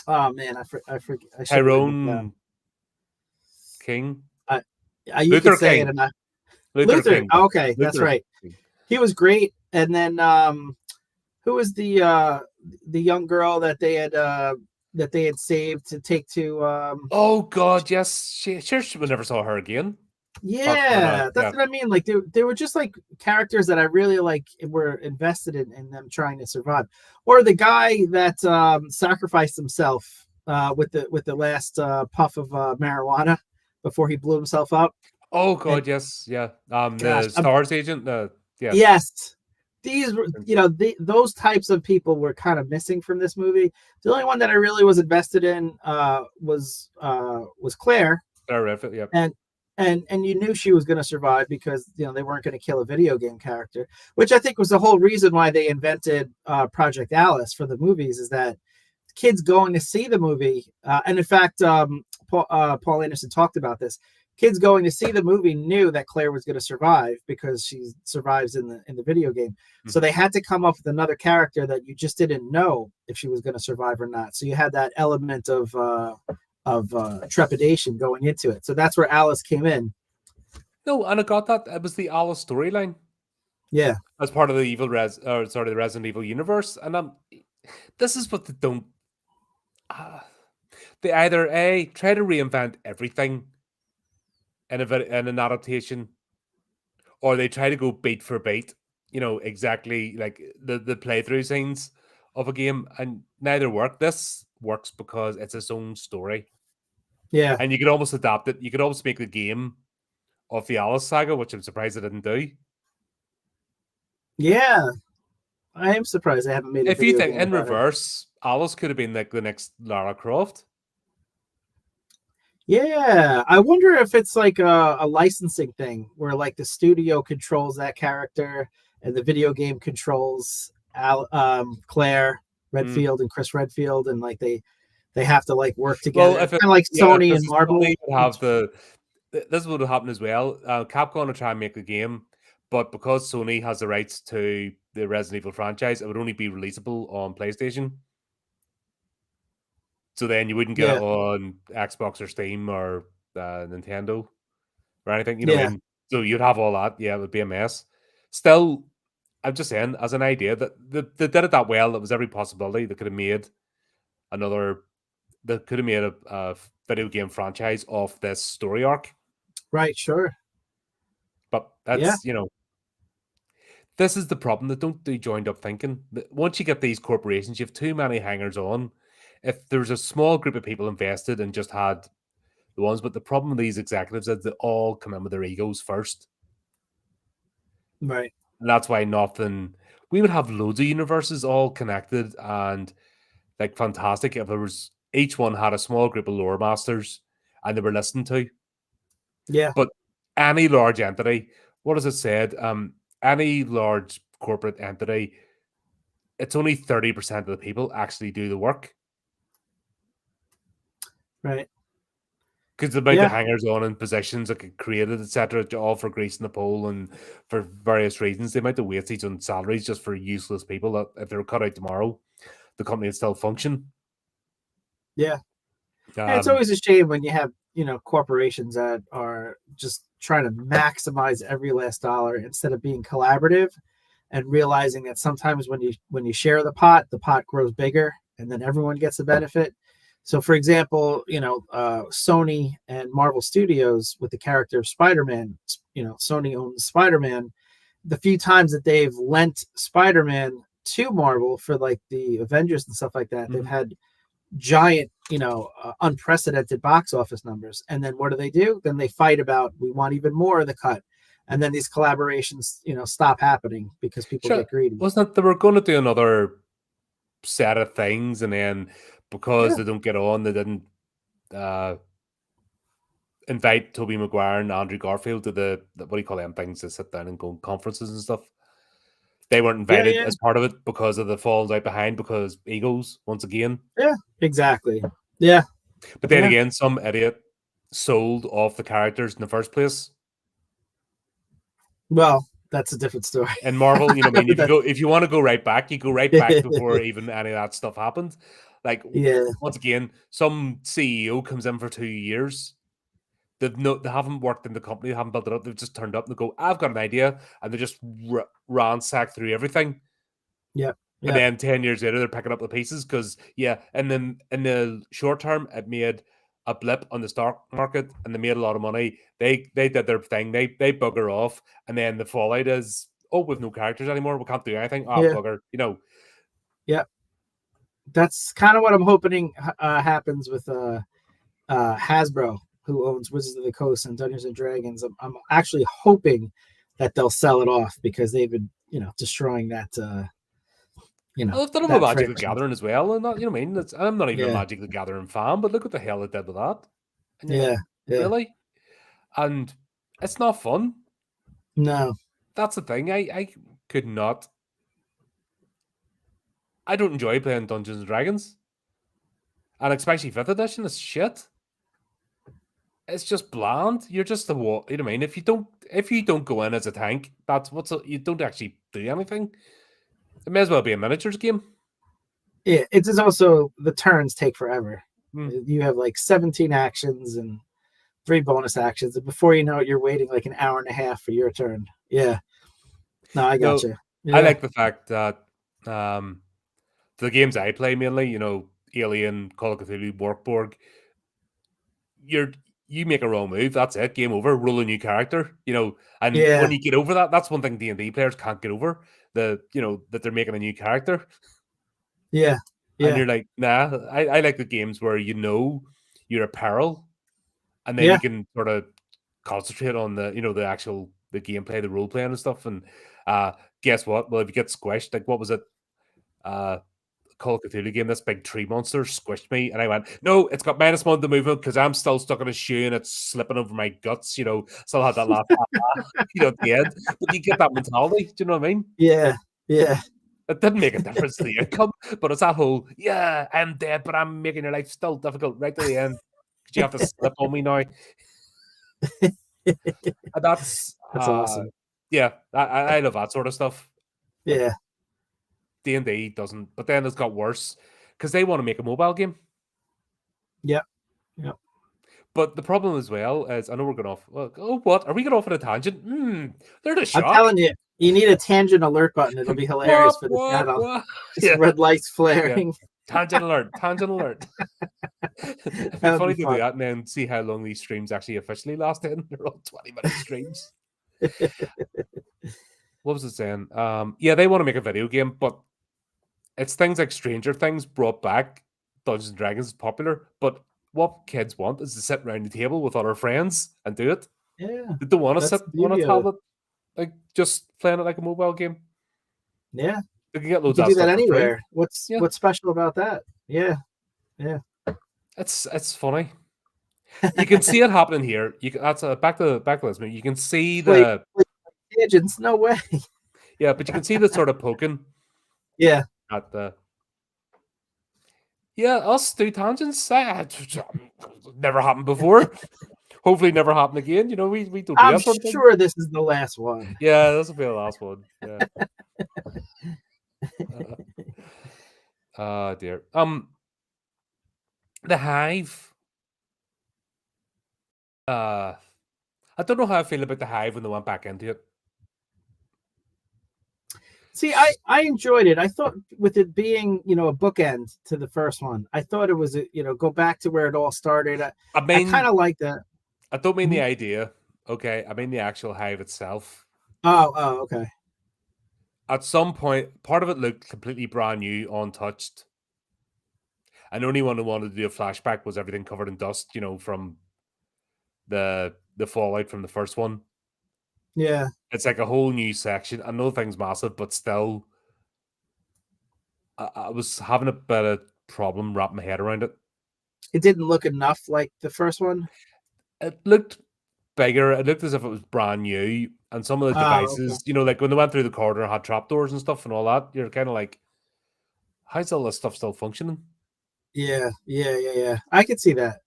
Oh man, I forget. Tyrone King. You could say it. Luther King. Oh, okay, Luther. That's right. He was great. And then who was the young girl that they had saved to take to? Oh God, yes. She never saw her again. Yeah, that's what I mean. Like they were just like characters that I really were invested in them trying to survive. Or the guy that sacrificed himself with the last puff of marijuana before he blew himself up. Oh God, yes, yeah. The Stars agent. Yeah. Yes, these were those types of people were kind of missing from this movie. The only one that I really was invested in was Claire. Horrific, yeah. And you knew she was going to survive because they weren't going to kill a video game character, which I think was the whole reason why they invented Project Alice for the movies, is that kids going to see the movie, and in fact, Paul Anderson talked about this. Kids going to see the movie knew that Claire was going to survive because she survives in the video game. Mm-hmm. So they had to come up with another character that you just didn't know if she was going to survive or not. So you had that element of trepidation going into it. So that's where Alice came in. No, and I got that. It was the Alice storyline. Yeah. As part of the the Resident Evil universe. And this is what they don't. They either try to reinvent everything in an adaptation, or they try to go beat for beat. Exactly like the playthrough scenes of a game, and neither work. This works because it's its own story. Yeah. And you could almost adapt it. You could almost make the game of the Alice saga, which I'm surprised they didn't do. Yeah. I am surprised they haven't made it. If you think in reverse, Alice could have been like the next Lara Croft. Yeah, I wonder if it's like a licensing thing where like the studio controls that character and the video game controls Claire Hmm. Redfield and Chris Redfield, and like they have to like work Well, together, if kind it, of like yeah, if Sony this and is Sony, Marvel. would have the this would have happened as well. Capcom would try and make the game, but because Sony has the rights to the Resident Evil franchise, it would only be releasable on PlayStation. So then you wouldn't get it Yeah, on Xbox or Steam or Nintendo or anything. You know what I yeah, mean? So you'd have all that. Yeah, it would be a mess. Still, I'm just saying, as an idea, that they did it that well. That was every possibility. They could have made another. They could have made a video game franchise off this story arc. right, sure, But yeah, that's, this is the problem. They don't do joined up thinking. Once you get these corporations, you have too many hangers on. If there's a small group of people invested and just had the ones, but the problem with these executives is they all come in with their egos first. right, And that's why nothing, we would have loads of universes all connected and like fantastic if there was each one had a small group of lore masters and they were listened to. yeah, But any large entity, what has it said? Any large corporate entity, it's only 30% of the people actually do the work right, because the amount of yeah, hangers on and positions that get created, etc., all for greasing the pole and for various reasons. The amount of wastage on salaries just for useless people that if they were cut out tomorrow, the company would still function. yeah. And it's Um, always a shame when you have, corporations that are just trying to maximize every last dollar instead of being collaborative and realizing that sometimes when you share the pot grows bigger and then everyone gets the benefit. So for example, Sony and Marvel Studios with the character of Spider-Man, Sony owns Spider-Man. The few times that they've lent Spider-Man to Marvel for like the Avengers and stuff like that, they've mhm. had giant, unprecedented box office numbers. And then what do? Then they fight about we want even more of the cut. And then these collaborations, stop happening because people Sure. get greedy. Wasn't it they were going to do another set of things and then because Yeah, they don't get on, they didn't uh, invite Toby Maguire and Andrew Garfield to the what do you call them things to sit down and go on conferences and stuff. They weren't yeah, invited yeah, as part of it because of the falls out behind because egos once again. yeah, exactly. Yeah, But then yeah. again, some idiot sold off the characters in the first place. Well, that's a different story. And Marvel, you know what I mean? That- If you want to go right back, you go right back before even any of that stuff happened. Like yeah, once again, some CEO comes in for 2 years. They haven't worked in the company, they haven't built it up. They've just turned up and they go, I've got an idea, and they just ransack through everything. yeah, And yeah, then 10 years later, they're picking up the pieces because yeah, and then in the short term, it made a blip on the stock market, and they made a lot of money. They did their thing. They bugger off, and then the fallout is oh, we've no characters anymore. We can't do anything. Ah, yeah, bugger. You know, yeah. That's kind of what I'm hoping happens with Hasbro, who owns Wizards of the Coast and Dungeons and Dragons. I'm actually hoping that they'll sell it off because they've been, destroying well, they've done it with that Magic the franchise. Gathering as well, and that you know what I mean. I'm not even a Yeah, Magic the Gathering fan, but look what the hell it did with that. And you're like, yeah, yeah. really? And it's not fun. No, That's the thing. I could not. I don't enjoy playing Dungeons and Dragons, and especially fifth edition is shit. It's just bland. You're just the what you know what I mean. If you don't go in as a tank, that's you don't actually do anything. It may as well be a miniatures game. yeah. It is also the turns take forever. Hmm. You have like 17 actions and 3 bonus actions, and before you know it, you're waiting like an hour and a half for your turn. Yeah. No, I No, gotcha. I Yeah, like the fact that um, the games I play mainly, Alien, Call of Cthulhu, Wartborg, you're you make a wrong move, that's it, game over. Roll a new character, and yeah, when you get over that, that's one thing D&D players can't get over that they're making a new character. yeah, And yeah, you're like, nah, I like the games where you're a peril, and then you yeah, can sort of concentrate on the gameplay, the role playing and stuff. And guess what? Well, if you get squished, like what was it? Call of Cthulhu game, this big tree monster squished me, and I went, no, it's got -1 to movement because I'm still stuck in a shoe and it's slipping over my guts. Still had that last, at the end. But you get that mentality. Do you know what I mean? Yeah. It didn't make a difference to the outcome, but it's that whole, yeah, I'm dead, but I'm making your life still difficult right to the end because you have to slip on me now. And that's awesome. Yeah, I love that sort of stuff. Yeah. D&D doesn't, but then it's got worse because they want to make a mobile game. Yeah. But the problem as well is, I know we're going off. Oh, what? Are we going off on a tangent? They're the shock. I'm telling you, you need a tangent alert button. It'll be hilarious for the channel. What? Just red lights flaring. Yeah. Tangent alert. It'd be funny to do that and then see how long these streams actually officially lasted. They're all 20-minute streams. What was it saying? Yeah, they want to make a video game, but it's things like Stranger Things brought back. Dungeons and Dragons is popular, but what kids want is to sit around the table with other friends and do it. Yeah. They don't want to sit on a tablet, like just playing it like a mobile game. Yeah. They can get loads you of do stuff that for free. anywhere. What's special about that? Yeah. It's funny. You can see it happening here. That's back to this. You can see the agents. No way. Yeah, but you can see the sort of poking. Yeah. At the. Yeah, us do tangents. Never happened before. Hopefully, never happen again. We don't do I'm that sort of thing. sure this is the last one. Yeah, this will be the last one. Yeah. Dear. The Hive. I don't know how I feel about the Hive when they went back into it. See, I enjoyed it. I thought with it being, a bookend to the first one, I thought it was, go back to where it all started. I kind of like that. I don't mean the idea. Okay. I mean the actual Hive itself. Oh, okay. At some point, part of it looked completely brand new, untouched. And the only one who wanted to do a flashback was everything covered in dust, from the fallout from the first one. Yeah. It's like a whole new section. I know thing's massive, but still, I was having a bit of problem wrapping my head around it. It didn't look enough like the first one? It looked bigger. It looked as if it was brand new. And some of the devices, okay. Like when they went through the corridor, had trapdoors and stuff and all that, you're kind of like, how's all this stuff still functioning? Yeah. I could see that.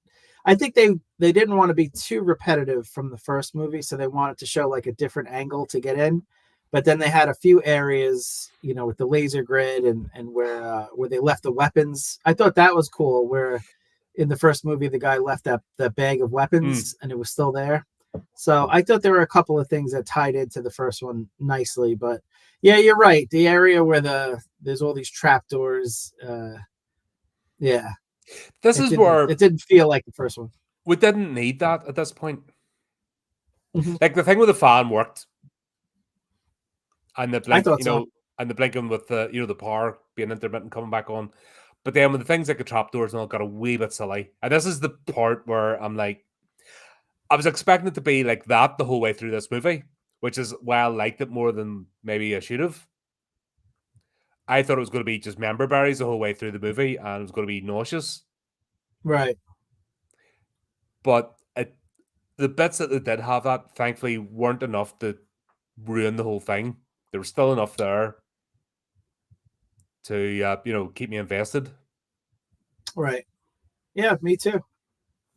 I think they didn't want to be too repetitive from the first movie, so they wanted to show like a different angle to get in. But then they had a few areas, with the laser grid and where they left the weapons. I thought that was cool. Where in the first movie the guy left that bag of weapons and it was still there. So I thought there were a couple of things that tied into the first one nicely. But yeah, you're right. The area where there's all these trapdoors. Yeah. This is where it didn't feel like the first one. We didn't need that at this point. Mm-hmm. Like the thing with the fan worked, and the blink, so. And the blinking with the the power being intermittent coming back on. But then with the things like the trapdoors and all got a wee bit silly. And this is the part where I'm like, I was expecting it to be like that the whole way through this movie, which is why I liked it more than maybe I should have. I thought it was going to be just member berries the whole way through the movie, and it was going to be nauseous. Right. But the bits that they did have that, thankfully, weren't enough to ruin the whole thing. There was still enough there to, keep me invested. Right. Yeah, me too.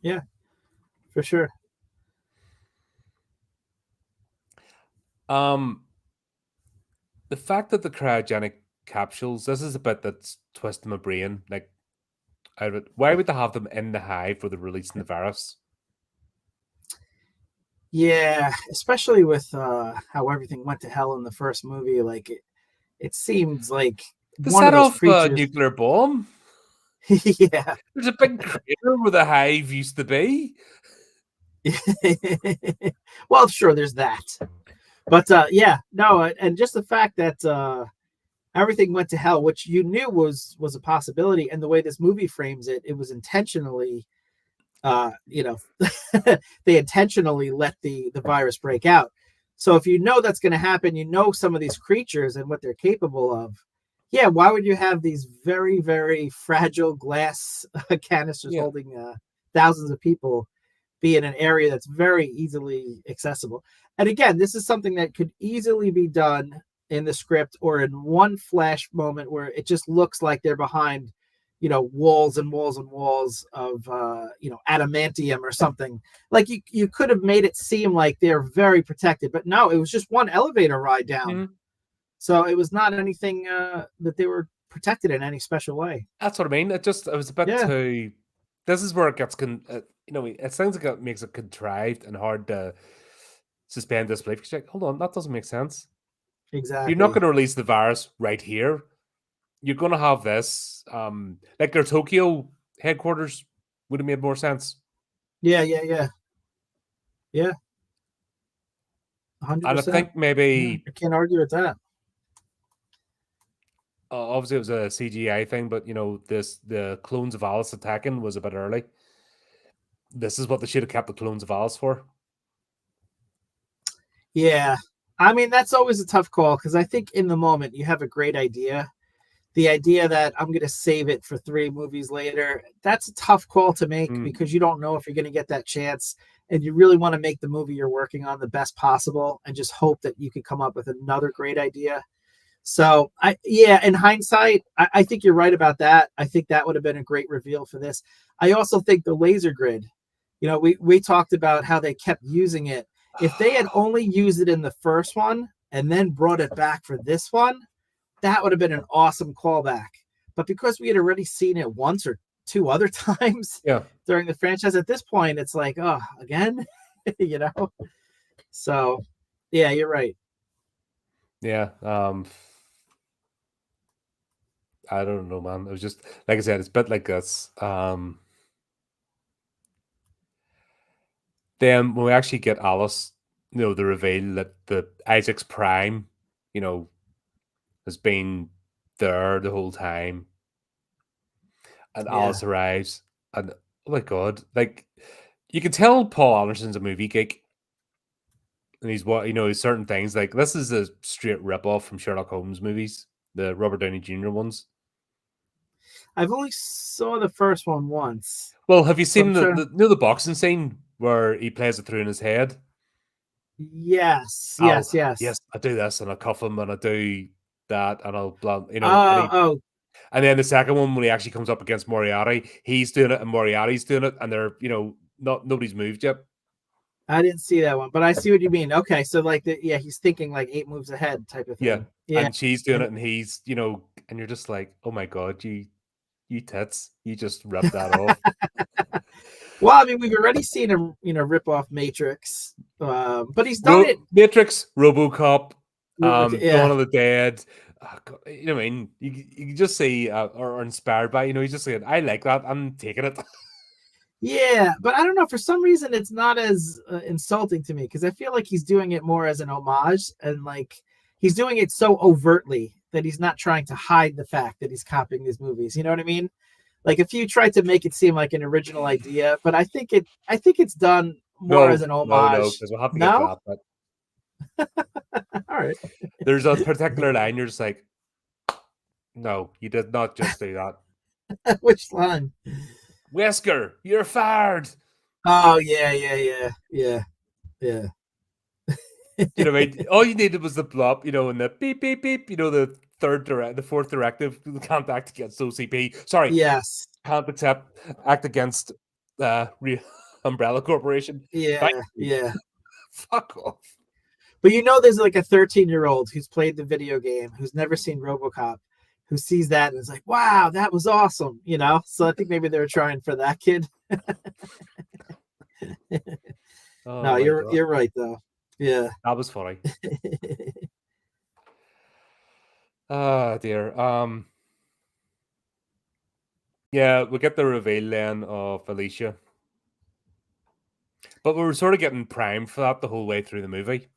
Yeah, for sure. The fact that the cryogenic capsules, this is a bit that's twisting my brain. Like, why would they have them in the hive where they're releasing the virus? Yeah, especially with how everything went to hell in the first movie. Like, it seems like to set off a nuclear bomb. Yeah, there's a big crater where the hive used to be. Well, sure, there's that. But yeah, no, and just the fact that everything went to hell, which you knew was a possibility, and the way this movie frames it, it was intentionally, they intentionally let the virus break out. So if you know that's going to happen, some of these creatures and what they're capable of, Yeah, why would you have these very, very fragile glass canisters Yeah. holding thousands of people be in an area that's very easily accessible? And again, this is something that could easily be done in the script or in one flash moment where it just looks like they're behind, walls and walls and walls of, adamantium or something. Like you could have made it seem like they're very protected, but no, it was just one elevator ride down. Mhm. So it was not anything that they were protected in any special way. That's what I mean. It was a bit Yeah, too. This is where it gets it sounds like it makes it contrived and hard to suspend disbelief. 'Cause you're like, hold on, that doesn't make sense. You're not exactly. going to release the virus right here. You're going to have this, like their Tokyo headquarters would have made more sense. Yeah, yeah, yeah, yeah. And I 100%. think Yeah, maybe I can't argue with that. obviously it was a CGI thing, but the clones of Alice attacking was a bit early. This is what they should have kept the clones of Alice for. Yeah. I mean, that's always a tough call because I think in the moment you have a great idea. The idea that I'm going to save it for 3 movies later, that's a tough call to make Mm, because you don't know if you're going to get that chance. And you really want to make the movie you're working on the best possible and just hope that you could come up with another great idea. So in hindsight, I think you're right about that. I think that would have been a great reveal for this. I also think the laser grid, we talked about how they kept using it. If they had only used it in the first one and then brought it back for this one, that would have been an awesome callback. But because we had already seen it once or 2 other times yeah, during the franchise, at this point, it's like, oh, again, you know? So, yeah, you're right. yeah. I don't know, man. It was just like I said, it's a bit like this. Then when we actually get Alice, the reveal that the Isaac's prime, you know, has been there the whole time, and Yeah. Alice arrives, and oh my god, like you can tell Paul Anderson's a movie geek, and he's certain things like this is a straight rip off from Sherlock Holmes movies, the Robert Downey Jr. ones. I've only saw the first one once. Well, have you So seen I'm trying. the boxing scene where he plays it through in his head? Yes, I'll yes, yes. yes, I do this and I cuff him and I do that and I'll blah, Oh, oh, and then the second one when he actually comes up against Moriarty, he's doing it and Moriarty's doing it and they're nobody's moved yet. I didn't see that one, but I see what you mean. Okay, so like he's thinking like 8 moves ahead type of Yeah, thing. Yeah. and she's doing And it and he's and you're just like, oh my god, you tits, you just ripped that off. well, I mean, we've already seen him, rip off Matrix, but he's done it. Matrix, RoboCop, Dawn Yeah, of the Dead. God, I mean, you can just say or inspired by, he's just saying, I like that, I'm taking it. yeah, but I don't know. For some reason, it's not as insulting to me because I feel like he's doing it more as an homage and like he's doing it so overtly that he's not trying to hide the fact that he's copying these movies. You know what I mean? Like if you try to make it seem like an original idea, but I think it's done more as No, an no, no, homage. because we'll have to get to No? that. But All right. there's a particular line you're just like, no, you did not just do that. Which line? Wesker, you're fired. Oh yeah, yeah, yeah, yeah, yeah. You know what I mean? All you needed was the blop, and the beep, beep, beep, the fourth directive, can't act against OCP. Sorry, Yes. can't act against Umbrella Corporation. Thank Yeah, you. yeah. Fuck off. But there's like a 13-year-old who's played the video game, who's never seen RoboCop, who sees that and is like, "Wow, that was awesome!" So I think maybe they were trying for that kid. Oh No, my you're god. you're right though. Yeah. That was funny. Ah, dear. Yeah, we get the reveal then of Alicia. But we were sort of getting primed for that the whole way through the movie.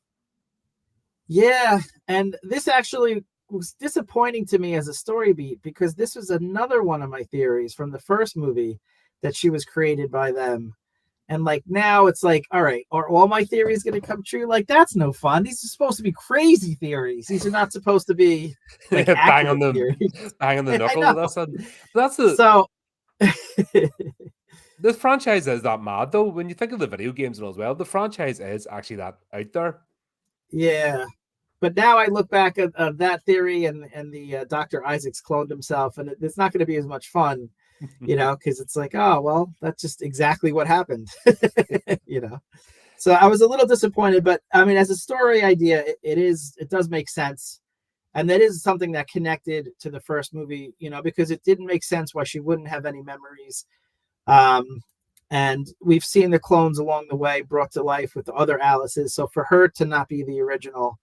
Yeah, and this actually was disappointing to me as a story beat because this was another one of my theories from the first movie that she was created by them. And like now it's like, all right, are all my theories going to come true? Like that's no fun. These are supposed to be crazy theories. These are not supposed to be like bang on accurate the theories. bang on the I knuckle know. with this one. That's the So this franchise is that mad though. When you think of the video games and all as well, the franchise is actually that out there. yeah, but now I look back at that theory and the Dr. Isaacs cloned himself, and it's not going to be as much fun, because it's like, oh well, that's just exactly what happened, you know. So I was a little disappointed, but I mean, as a story idea, it does make sense, and that is something that connected to the first movie, because it didn't make sense why she wouldn't have any memories. Um, and we've seen the clones along the way brought to life with the other Alice's. So for her to not be the original,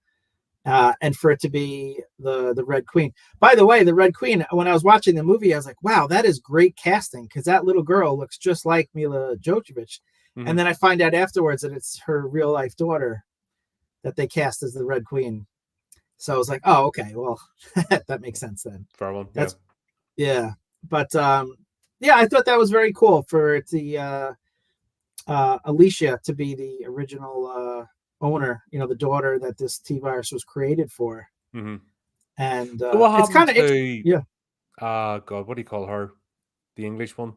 and for it to be the Red Queen. By the way, the Red Queen, when I was watching the movie, I was like, wow, that is great casting, because that little girl looks just like Mila Jovovich. Mhm. And then I find out afterwards that it's her real life daughter that they cast as the Red Queen. So I was like, oh, okay, well, that makes sense then. Fair one. That's yeah. But yeah, I thought that was very cool for the Alicia to be the original owner, the daughter that this T virus was created for. Mm-hmm. And So what it's kind happened of to yeah. God, what do you call her? The English one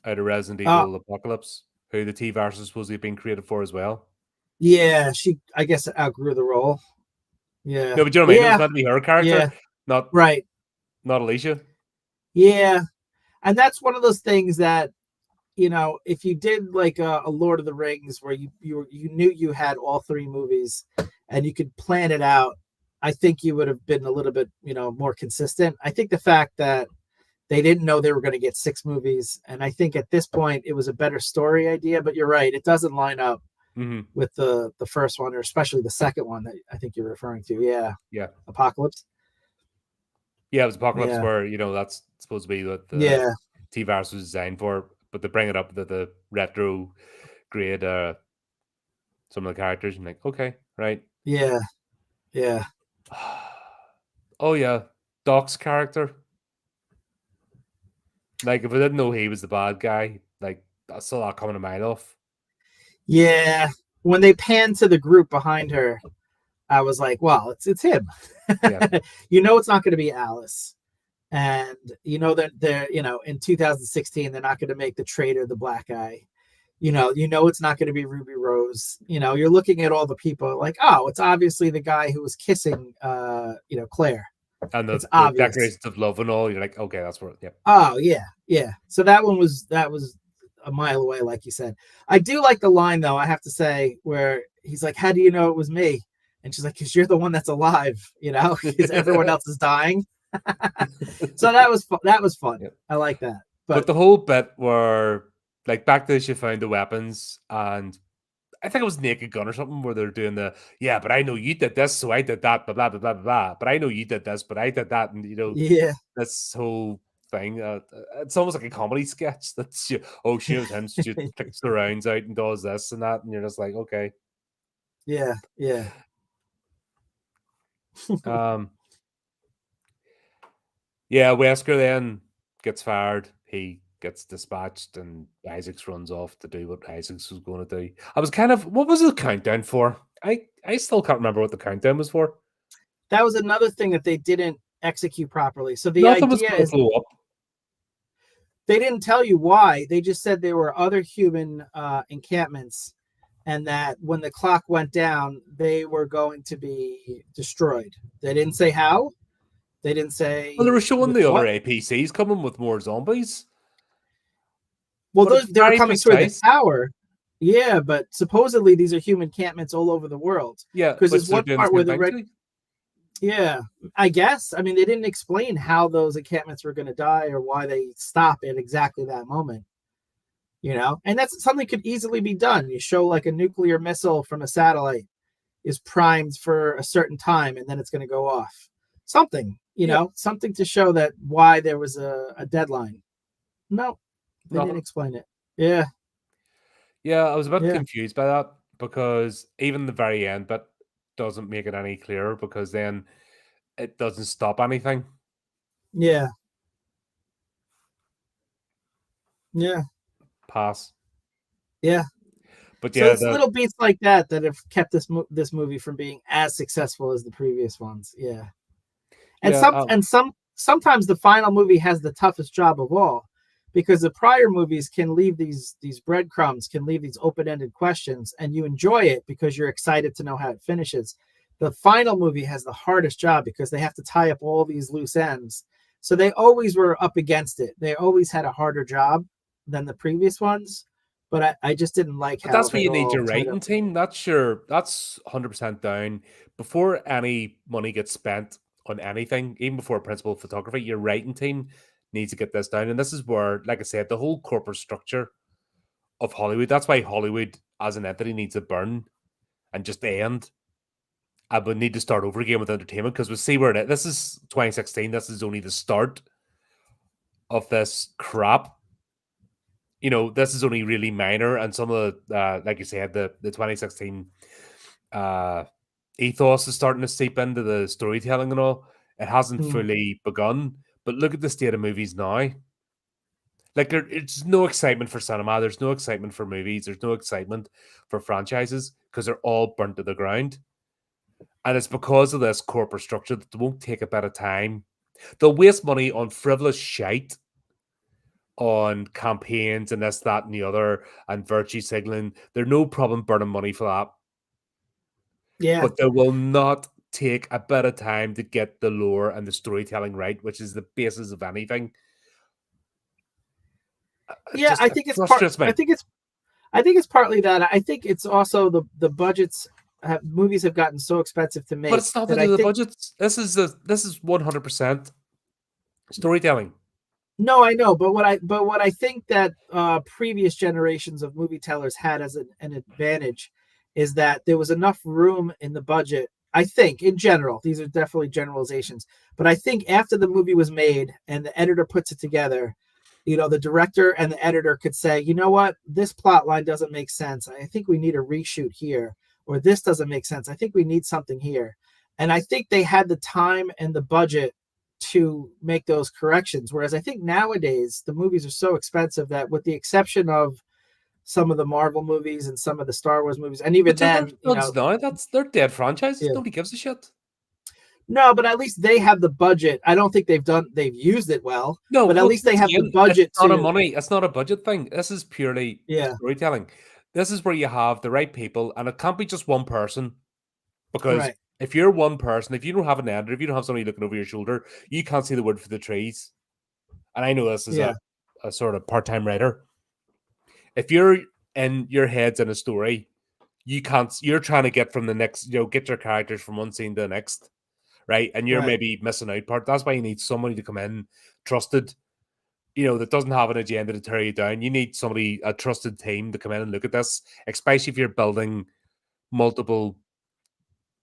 out of Resident Evil Apocalypse, who the T virus is supposedly being created for as well. Yeah, she I guess outgrew the role. Yeah. No, but you know what I mean? It was meant to be her character, not right. not Alicia. Yeah. And that's one of those things that, if you did like a Lord of the Rings where you knew you had all three movies and you could plan it out, I think you would have been a little bit, more consistent. I think the fact that they didn't know they were going to get 6 movies, and I think at this point it was a better story idea, but you're right, it doesn't line up with the first one, or especially the second one that I think you're referring to. Yeah. Apocalypse. Yeah, it was Apocalypse where, that's supposed to be what the T virus was designed for, but they bring it up that the retro grade some of the characters and like, okay, right. Yeah. Oh yeah, Doc's character. Like if I didn't know he was the bad guy, like that's a lot coming a mile off. Yeah. When they panned to the group behind her, I was like, well, it's him. Yeah. It's not going to be Alice. And that they're, in 2016, they're not going to make the traitor the black guy. It's not going to be Ruby Rose. You're looking at all the people like, oh, it's obviously the guy who was kissing Claire. And the obvious. Declarations of Love and all, you're like, okay, that's where Oh yeah. So that was a mile away, like you said. I do like the line though, I have to say, where he's like, how do you know it was me? And she's like, because you're the one that's alive, because everyone else is dying. So that was fun. Yep. I like that. But the whole bit where, like, back then she found the weapons, and I think it was Naked Gun or something, where they're doing but I know you did this, so I did that, blah, blah, blah, blah, blah. But I know you did this, but I did that. And, this whole thing, it's almost like a comedy sketch. That's, she knows him, she clicks the rounds out and does this and that. And you're just like, okay. Yeah. Yeah, Wesker then gets fired. He gets dispatched, and Isaacs runs off to do what Isaacs was going to do. I was kind of, what was the countdown for? I still can't remember what the countdown was for. That was another thing that they didn't execute properly. So the Nothing idea is blow up. They didn't tell you why. They just said there were other human encampments, and that when the clock went down, they were going to be destroyed. They didn't say how. They didn't say. Well, they were showing the other APCs coming with more zombies. Well, they were coming through the tower. Yeah, but supposedly these are human encampments all over the world. Yeah, because there's one part where the red. Yeah, I guess. I mean, they didn't explain how those encampments were going to die or why they stop at exactly that moment. And that's something could easily be done. You show like a nuclear missile from a satellite is primed for a certain time, and then it's going to go off. Something, something to show that why there was a deadline. No, they didn't explain it. Yeah. Yeah, I was a bit confused by that, because even the very end bit doesn't make it any clearer, because then it doesn't stop anything. Yeah. pass. Yeah. But So yeah, it's little beats like that have kept this movie from being as successful as the previous ones. Yeah. And yeah, sometimes the final movie has the toughest job of all, because the prior movies can leave these breadcrumbs, can leave these open-ended questions, and you enjoy it because you're excited to know how it finishes. The final movie has the hardest job because they have to tie up all these loose ends. So they always were up against it. They always had a harder job than the previous ones, but I just didn't like but how that's where they you need all your tied writing up. team. That's 100% down. Before any money gets spent on anything, even before principal photography, your writing team needs to get this down. And this is where, like I said, the whole corporate structure of Hollywood. That's why Hollywood as an entity needs to burn and just end. I would need to start over again with entertainment, because we see where this is 2016. This is only the start of this crap. This is only really minor, and some of the, like you said, the 2016 uh, ethos is starting to seep into the storytelling and all. It hasn't Hmm. fully begun, but look at the state of movies now. Like it's no excitement for cinema. There's no excitement for movies. There's no excitement for franchises because they're all burnt to the ground. And it's because of this corporate structure that they won't take a bit of time. They'll waste money on frivolous shite, on campaigns and this, that, and the other, and virtue signaling. They're no problem burning money for that. Yeah. But they will not take a bit of time to get the lore and the storytelling right, which is the basis of anything. Yeah, It frustrates me. I think it's partly that. I think it's also the budgets movies have gotten so expensive to But make it's not to that do I the think. budgets. This is 100% storytelling. No, I know, but what I think that previous generations of movie tellers had as an advantage is that there was enough room in the budget. I think in general, these are definitely generalizations, but I think after the movie was made and the editor puts it together, the director and the editor could say, you know what, this plot line doesn't make sense. I think we need a reshoot here, or this doesn't make sense. I think we need something here. And I think they had the time and the budget to make those corrections. Whereas I think nowadays the movies are so expensive that, with the exception of some of the Marvel movies and some of the Star Wars movies, and even Which are their then, films now. They're dead franchises. yeah, Nobody gives a shit. no, but at least they have the budget. I don't think they've used it well, No, but at well, least they have the again, it's budget not a to, money. It's not a budget thing. This is purely yeah, storytelling. This is where you have the right people, and it can't be just one person. Because right, if you're one person, if you don't have an editor, if you don't have somebody looking over your shoulder, you can't see the wood for the trees. And I know this is yeah, a sort of part-time writer. If you're in your head's in a story, you're trying to get from the next, get your characters from one scene to the next, right? And you're right, maybe missing out part. That's why you need somebody to come in, trusted, that doesn't have an agenda to tear you down. You need a trusted team to come in and look at this, especially if you're building multiple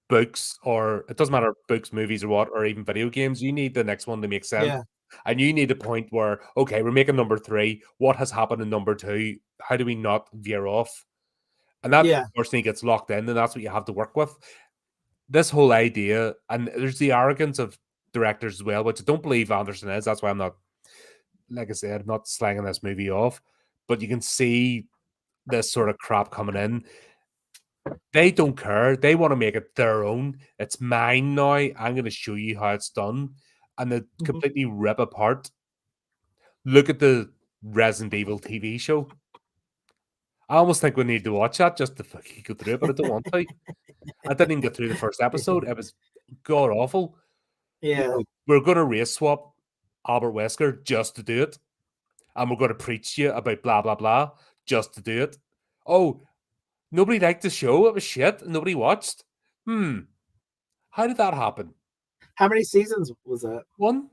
books, or it doesn't matter, books, movies, or what, or even video games. You need the next one to make sense. yeah, And you need a point where, okay, we're making number 3. What has happened in number 2? How do we not veer off? And that yeah, personally gets locked in, and that's what you have to work with. This whole idea, and there's the arrogance of directors as well, which I don't believe Anderson is. That's why I'm not, like I said, not slanging this movie off. But you can see this sort of crap coming in. They don't care. They want to make it their own. It's mine now. I'm going to show you how it's done. And they mhm. completely rip apart. Look at the Resident Evil TV show. I almost think we need to watch that just to fucking go through it, but I don't want to. I didn't even get through the first episode. It was god awful. Yeah, We're going to race swap Albert Wesker just to do it. And we're going to preach to you about blah, blah, blah just to do it. Oh, nobody liked the show. It was shit. Nobody watched. How did that happen? how many seasons was that? One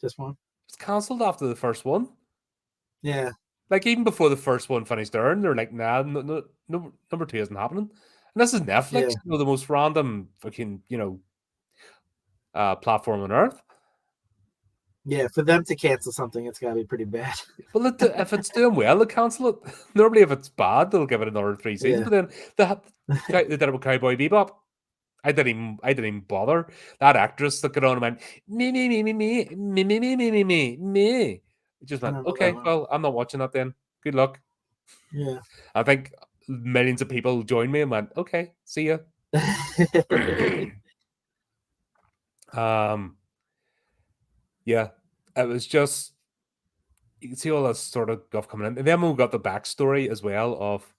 Just one? was cancelled after the first one. Yeah, Like, even before the first one finished airing, they're like, nah, no, number 2 isn't happening. And this is yeah, Netflix, the most random fucking, platform on earth. yeah. For them to cancel something, it's got to be pretty bad. Well, if it's doing well, they'll cancel it. Normally, if it's bad, they'll give it another 3 seasons. Yeah, But then they did it with Cowboy Bebop. I didn't even bother. That actress that got on and went, me. It just I went, don't know that okay, one. well, I'm not watching that then. Good luck. Yeah. I think millions of people joined me and went, okay, see ya. um, yeah, it was just, you can see all this sort of stuff coming in. And then we got the backstory as well of,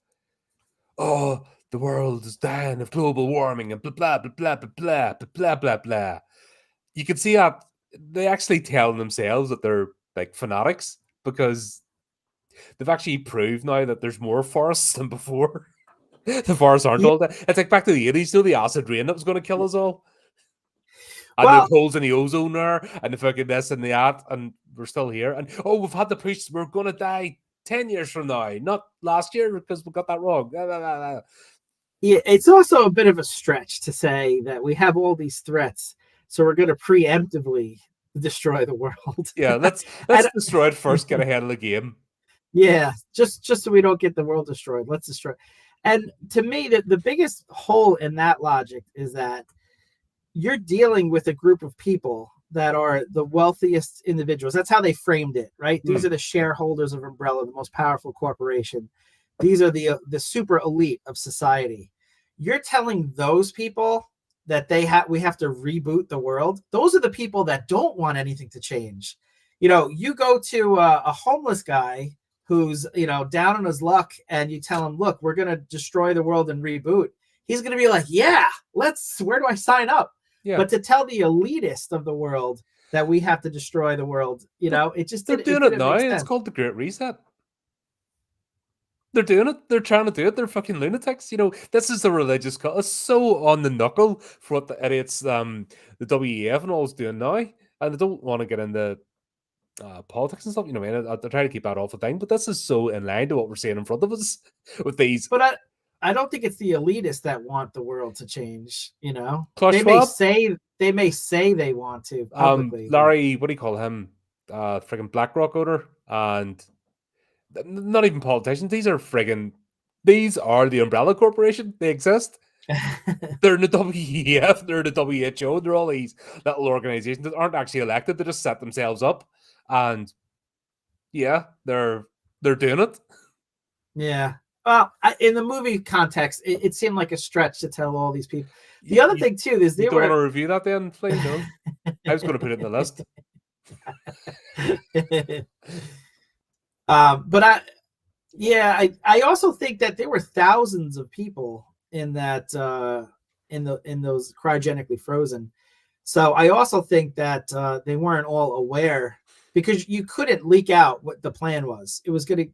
oh, the world is dying of global warming and blah, blah, blah, blah, blah, blah, blah, blah, blah, blah. You can see that they actually tell themselves that they're like fanatics because they've actually proved now that there's more forests than before. The forests aren't Yeah. all that. It's like back to the 80s, the acid rain that was going to kill us all. And the Well, holes in the ozone there, and the fucking this and that, and we're still here. And oh, we've had the push, we're going to die 10 years from now, not last year because we got that wrong. yeah, it's also a bit of a stretch to say that we have all these threats, so we're going to preemptively destroy the world. Yeah, let's And destroy it first, get ahead of the game. yeah, just so we don't get the world destroyed. Let's destroy. And to me, the biggest hole in that logic is that you're dealing with a group of people that are the wealthiest individuals. That's how they framed it, right? These are the shareholders of Umbrella, the most powerful corporation. These are the super elite of society. You're telling those people that we have to reboot the world. Those are the people that don't want anything to change. You go to a homeless guy who's down on his luck, and you tell him, look, we're going to destroy the world and reboot. He's going to be like, yeah, where do I sign up? Yeah. But to tell the elitist of the world that we have to destroy the world, it just they're didn't, doing it now. make sense. It's called the Great Reset. They're doing it. They're trying to do it. They're fucking lunatics. This is the religious cult. It's so on the knuckle for what the idiots, the WEF and all is doing now. And I don't want to get into politics and stuff. I try to keep that off the thing. But this is so in line to what we're seeing in front of us with these. But I don't think it's the elitists that want the world to change. Klaus They Schwab? may say they want to publicly. Larry, what do you call him? Friggin' BlackRock owner, and not even politicians. These are the Umbrella Corporation. They exist. They're in the WEF, they're in the WHO, they're all these little organizations that aren't actually elected. They just set themselves up, and yeah, they're doing it. Yeah. Well, in the movie context, it seemed like a stretch to tell all these people. The other thing too is you don't want to review that then, please? No, I was going to put it in the list. But I also think that there were thousands of people in that in those cryogenically frozen. So I also think that they weren't all aware, because you couldn't leak out what the plan was.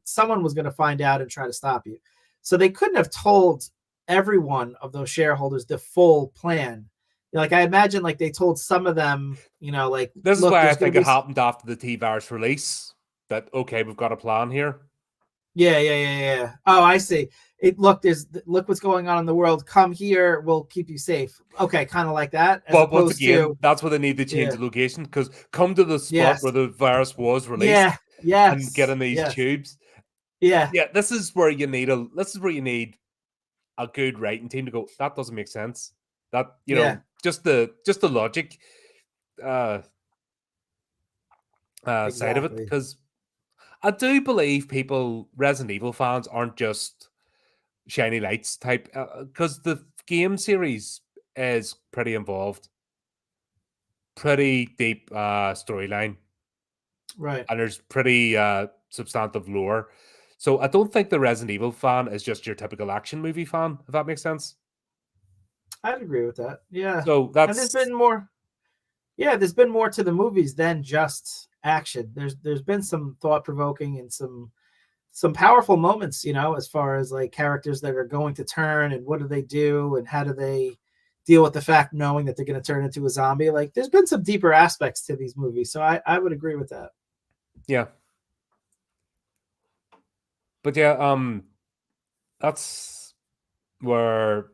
Someone was gonna find out and try to stop you. So they couldn't have told every one of those shareholders the full plan. Like, I imagine, like, they told some of them, like, this is why I think it happened after the T-Virus release. That okay, we've got a plan here. Yeah. Oh, I see. Look what's going on in the world. Come here, we'll keep you safe. Okay, kind of like that. But once again, that's where they need to change the location, because come to the spot where the virus was released, and get in these tubes. Yeah. This is where you need a good writing team to go, that doesn't make sense. That just the logic side of it, because I do believe Resident Evil fans aren't just shiny lights type, because the game series is pretty involved, pretty deep storyline, right? And there's pretty substantive lore. So I don't think the Resident Evil fan is just your typical action movie fan, if that makes sense. I'd agree with that. Yeah. So and there's been more. Yeah, there's been more to the movies than just action. There's been some thought-provoking and some powerful moments, as far as like characters that are going to turn, and what do they do, and how do they deal with the fact knowing that they're going to turn into a zombie. Like, there's been some deeper aspects to these movies, so I would agree with that. Yeah. But yeah, that's where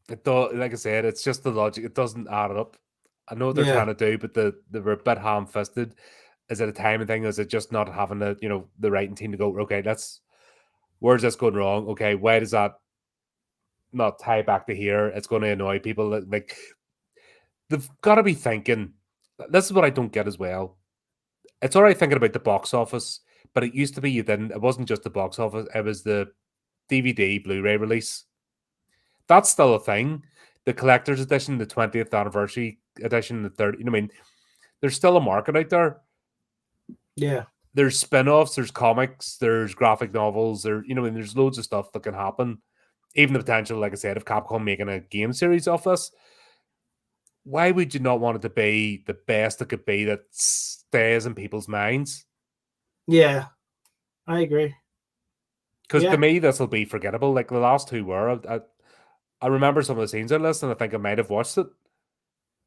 like I said, it's just the logic. It doesn't add up. I know what they're trying to do, but they were a bit ham-fisted. Is it a timing thing? Is it just not having the writing team to go, okay, where's this going wrong? Okay, why does that not tie back to here? It's going to annoy people. Like, they've got to be thinking. This is what I don't get as well. It's all right thinking about the box office, But it used to be you didn't. It wasn't just the box office. It was the DVD, Blu-ray release. That's still a thing. The collector's edition, the 20th anniversary edition, the 30. You know what I mean? There's still a market out there. Yeah. There's spin-offs, there's comics, there's graphic novels, there's loads of stuff that can happen. Even the potential, like I said, of Capcom making a game series of this. Why would you not want it to be the best it could be that stays in people's minds? Yeah, I agree. Because to me, this will be forgettable. Like the last two were. I remember some of the scenes in this, and I think I might have watched it.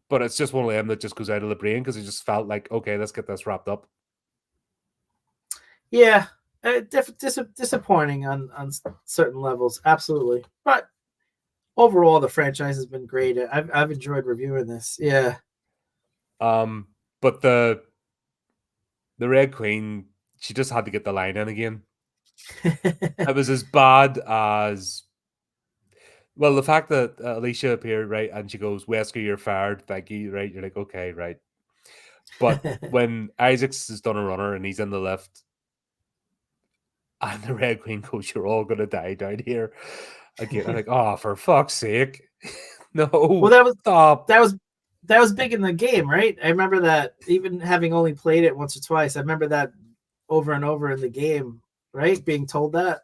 But it's just one of them that just goes out of the brain because it just felt like, okay, let's get this wrapped up. Yeah, disappointing on certain levels, absolutely. But overall, the franchise has been great. I've enjoyed reviewing this. Yeah. But the Red Queen, she just had to get the line in again. It was as bad as, well, the fact that Alicia appeared, right, and she goes, "Wesker, you're fired, thank you," right? You're like, okay, right. But when Isaacs has done a runner and he's in the lift, and the Red Queen goes, "You're all gonna die down here." Again, I'm like, oh, for fuck's sake. No. Well, stop. That was big in the game, right? I remember that, even having only played it once or twice. I remember that over and over in the game, right? Being told that.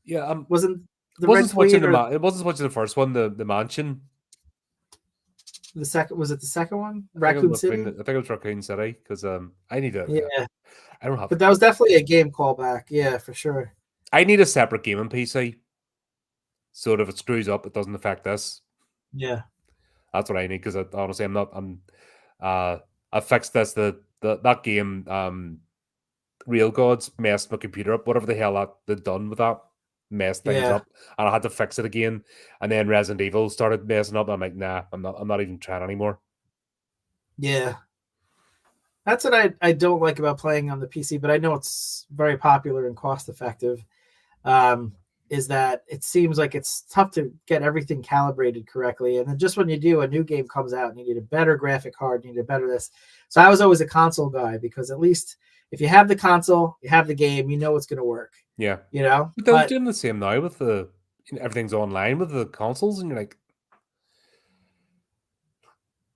Yeah, wasn't watching it wasn't watching the first one, the mansion. The second, was it the second one? Raccoon City? I think it was Raccoon City, because I need to. Yeah. I don't have. But that was definitely a game callback. Yeah, for sure. I need a separate gaming PC, so that if it screws up, it doesn't affect this. Yeah. That's what I need, because honestly, I fixed this. That game, Real Gods, messed my computer up. Whatever the hell they'd done with that, messed things up, and I had to fix it again. And then Resident Evil started messing up. I'm like, nah, I'm not even trying anymore. Yeah, that's what I don't like about playing on the PC, but I know it's very popular and cost effective. Is that it seems like it's tough to get everything calibrated correctly, and then just when you do, a new game comes out and you need a better graphic card, you need a better this. So I was always a console guy, because at least if you have the console, you have the game, you know it's going to work. Yeah, But they're doing the same now with everything's online with the consoles, and you're like,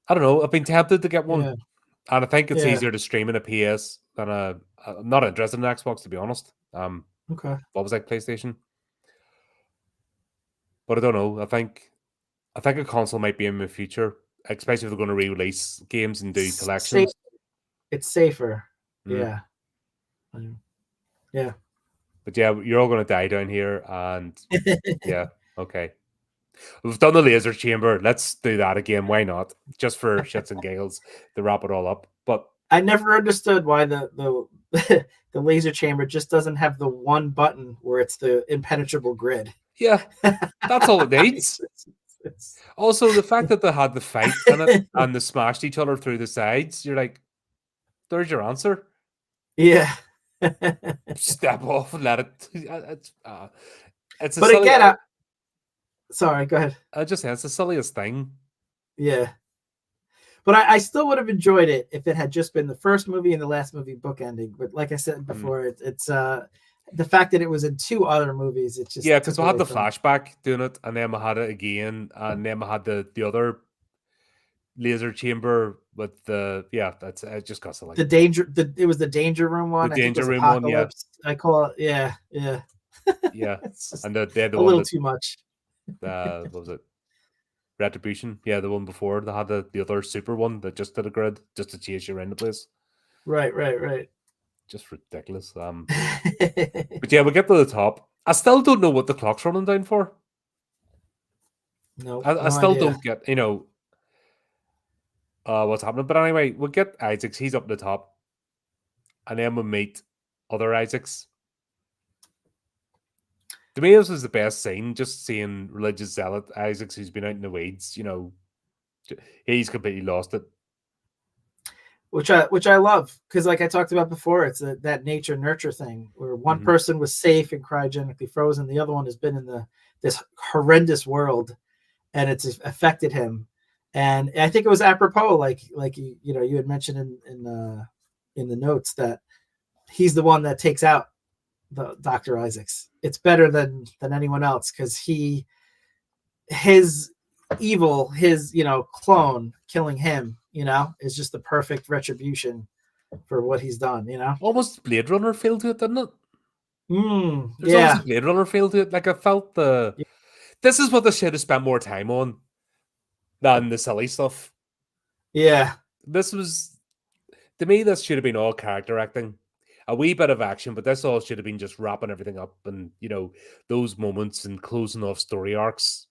I don't know. I've been tempted to get one, and I think it's easier to stream in a PS than I'm not interested in Xbox, to be honest. Okay. What was that, PlayStation? But I don't know. I think a console might be in the future, especially if they're going to re-release games and do collections. It's safer. Yeah. Yeah. But yeah, you're all going to die down here, and yeah, okay. We've done the laser chamber. Let's do that again. Why not? Just for shits and giggles to wrap it all up. But I never understood why the the laser chamber just doesn't have the one button where it's the impenetrable grid. Yeah, that's all it needs. Also, the fact that they had the fight in it and they smashed each other through the sides, you're like, there's your answer. Yeah. Step off and let it. It's but silly, again, sorry, go ahead. I just say it's the silliest thing. Yeah. But I still would have enjoyed it if it had just been the first movie and the last movie bookending. But like I said before, it's the fact that it was in two other movies. It's just because we had the flashback doing it, and then we had it again, and then we had the other laser chamber with the that's it. Just got like the danger. It was the danger room one. The danger room one, yeah. I call it, yeah. Yeah, and they had a little too much. What was it? Retribution, yeah, the one before they had the other super one that just did a grid just to chase you around the place. Right. Just ridiculous. But yeah, we get to the top. I still don't know what the clock's running down for. No, I still don't get what's happening. But anyway, we'll get Isaacs. He's up the top, and then we meet other Isaacs. To me, this was the best scene, just seeing religious zealot Isaacs, who's been out in the weeds. He's completely lost it. Which I love, because like I talked about before, it's that nature nurture thing where one person was safe and cryogenically frozen, the other one has been in this horrendous world, and it's affected him. And I think it was apropos, like you had mentioned in the notes, that he's the one that takes out the Dr. Isaacs. It's better than anyone else because his evil, his clone killing him, is just the perfect retribution for what he's done. Almost Blade Runner feel to it, didn't it? There's almost Yeah, a Blade Runner feel to it. Like I felt this is what they should have spent more time on than the silly stuff. yeah. This was, to me, this should have been all character acting. A wee bit of action, but this all should have been just wrapping everything up and, those moments and closing off story arcs.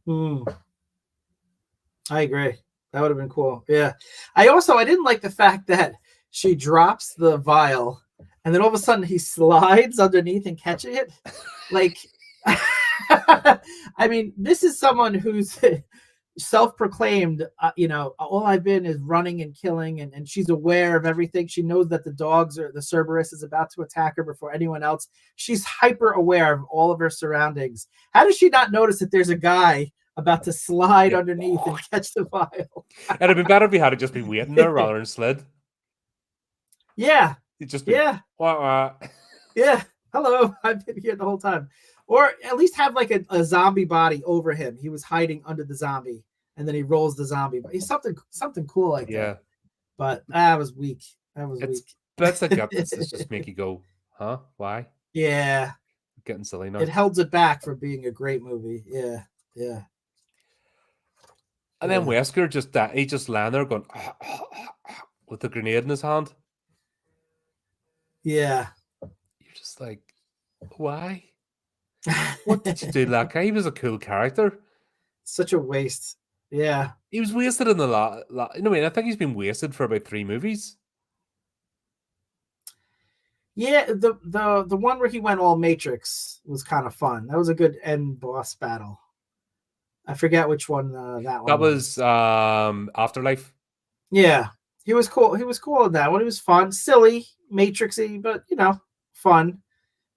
I agree. That would have been cool. Yeah. I didn't like the fact that she drops the vial and then all of a sudden he slides underneath and catches it. Like, I mean, this is someone who's self-proclaimed, all I've been is running and killing, and she's aware of everything. She knows that the Cerberus is about to attack her before anyone else. She's hyper aware of all of her surroundings. How does she not notice that there's a guy about to slide underneath and catch the vial? It'd have been better if he had just been waiting there rather than slid. Yeah. He'd just Yeah. Yeah. Hello. I've been here the whole time. Or at least have like a zombie body over him. He was hiding under the zombie, and then he rolls the zombie. But he's something cool like that. But that was weak. Weak. Bits like that just make you go, huh? Why? Yeah. Getting silly now. It held it back from being a great movie. Yeah. Yeah. And then Wesker he just laying there going with the grenade in his hand. Yeah. You're just like, why? What did you do to that guy? He was a cool character. Such a waste. Yeah. He was wasted in the lot. I think he's been wasted for about 3 movies. Yeah, the one where he went all Matrix was kind of fun. That was a good end boss battle. I forget which one that one. That was Afterlife. Yeah, he was cool. He was cool in that one. It was fun, silly, Matrixy, but fun.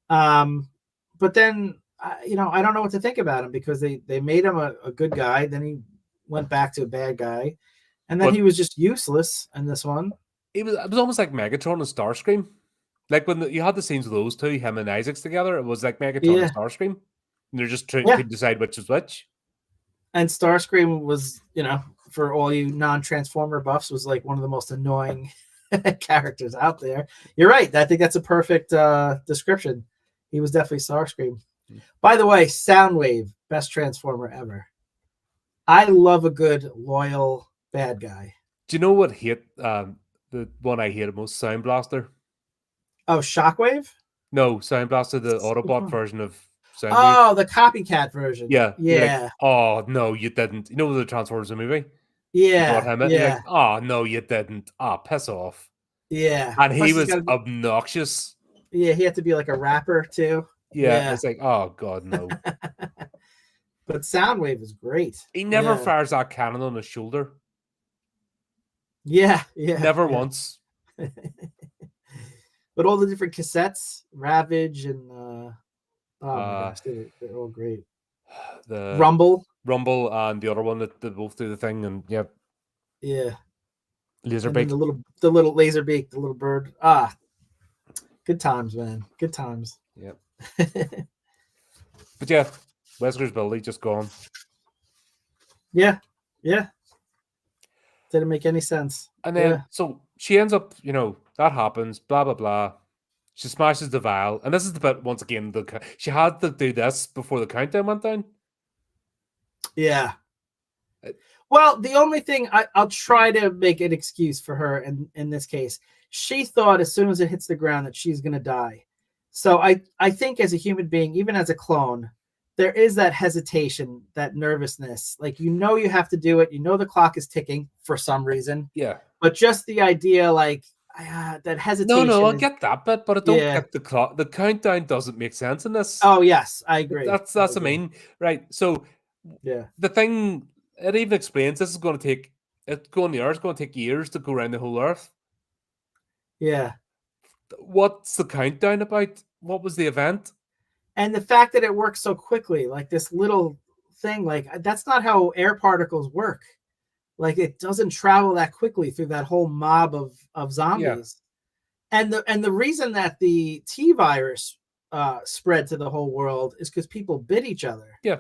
But then I don't know what to think about him because they made him a good guy. Then he went back to a bad guy, and then he was just useless in this one. It was almost like Megatron and Starscream. Like when you had the scenes with those two, him and Isaacs together, it was like Megatron and Starscream. And they're just trying to decide which is which. And Starscream was, for all you non-Transformer buffs, was like one of the most annoying characters out there. You're right. I think that's a perfect description. He was definitely Starscream. By the way, Soundwave, best Transformer ever. I love a good, loyal bad guy. Do you know what the one I hated most? Sound Blaster. Oh, Shockwave? No, Sound Blaster, the Autobot version of Soundwave. Oh, the copycat version. Yeah. Yeah. Like, oh, no, you didn't. You know the Transformers movie? Yeah. You brought him in. Yeah. Like, oh, no, you didn't. Oh, piss off. Yeah. And he was obnoxious. Yeah, he had to be like a rapper too. Yeah. It's like, oh, God, no. But Soundwave is great. He never fires that cannon on his shoulder. Yeah. Yeah. Never once. But all the different cassettes, Ravage and oh my gosh, they're all great. The Rumble and the other one that both do the thing, and yeah, Laserbeak, the little Laserbeak, the little bird. Good times, man. Good times. Yep. But yeah, Wesker's Billy just gone. Yeah. Didn't make any sense. And then so she ends up, that happens, blah blah blah. She smashes the vial, and this is the bit once again. She had to do this before the countdown went down. Yeah. Well, the only thing I'll try to make an excuse for her in this case. She thought as soon as it hits the ground that she's going to die. So I think as a human being, even as a clone, there is that hesitation, that nervousness. Like, you have to do it. The clock is ticking for some reason. Yeah. But just the idea, like, that hesitation. No, I get that bit, but I don't get the clock. The countdown doesn't make sense in this. Oh, yes, I agree. That's what I mean. Right. So, the thing, it even explains this is going to take, it's going to take years to go around the whole Earth. Yeah. What's the countdown about? What was the event? And the fact that it works so quickly, like this little thing, like that's not how air particles work. Like it doesn't travel that quickly through that whole mob of zombies. And the reason that the T virus spread to the whole world is because people bit each other. Yeah.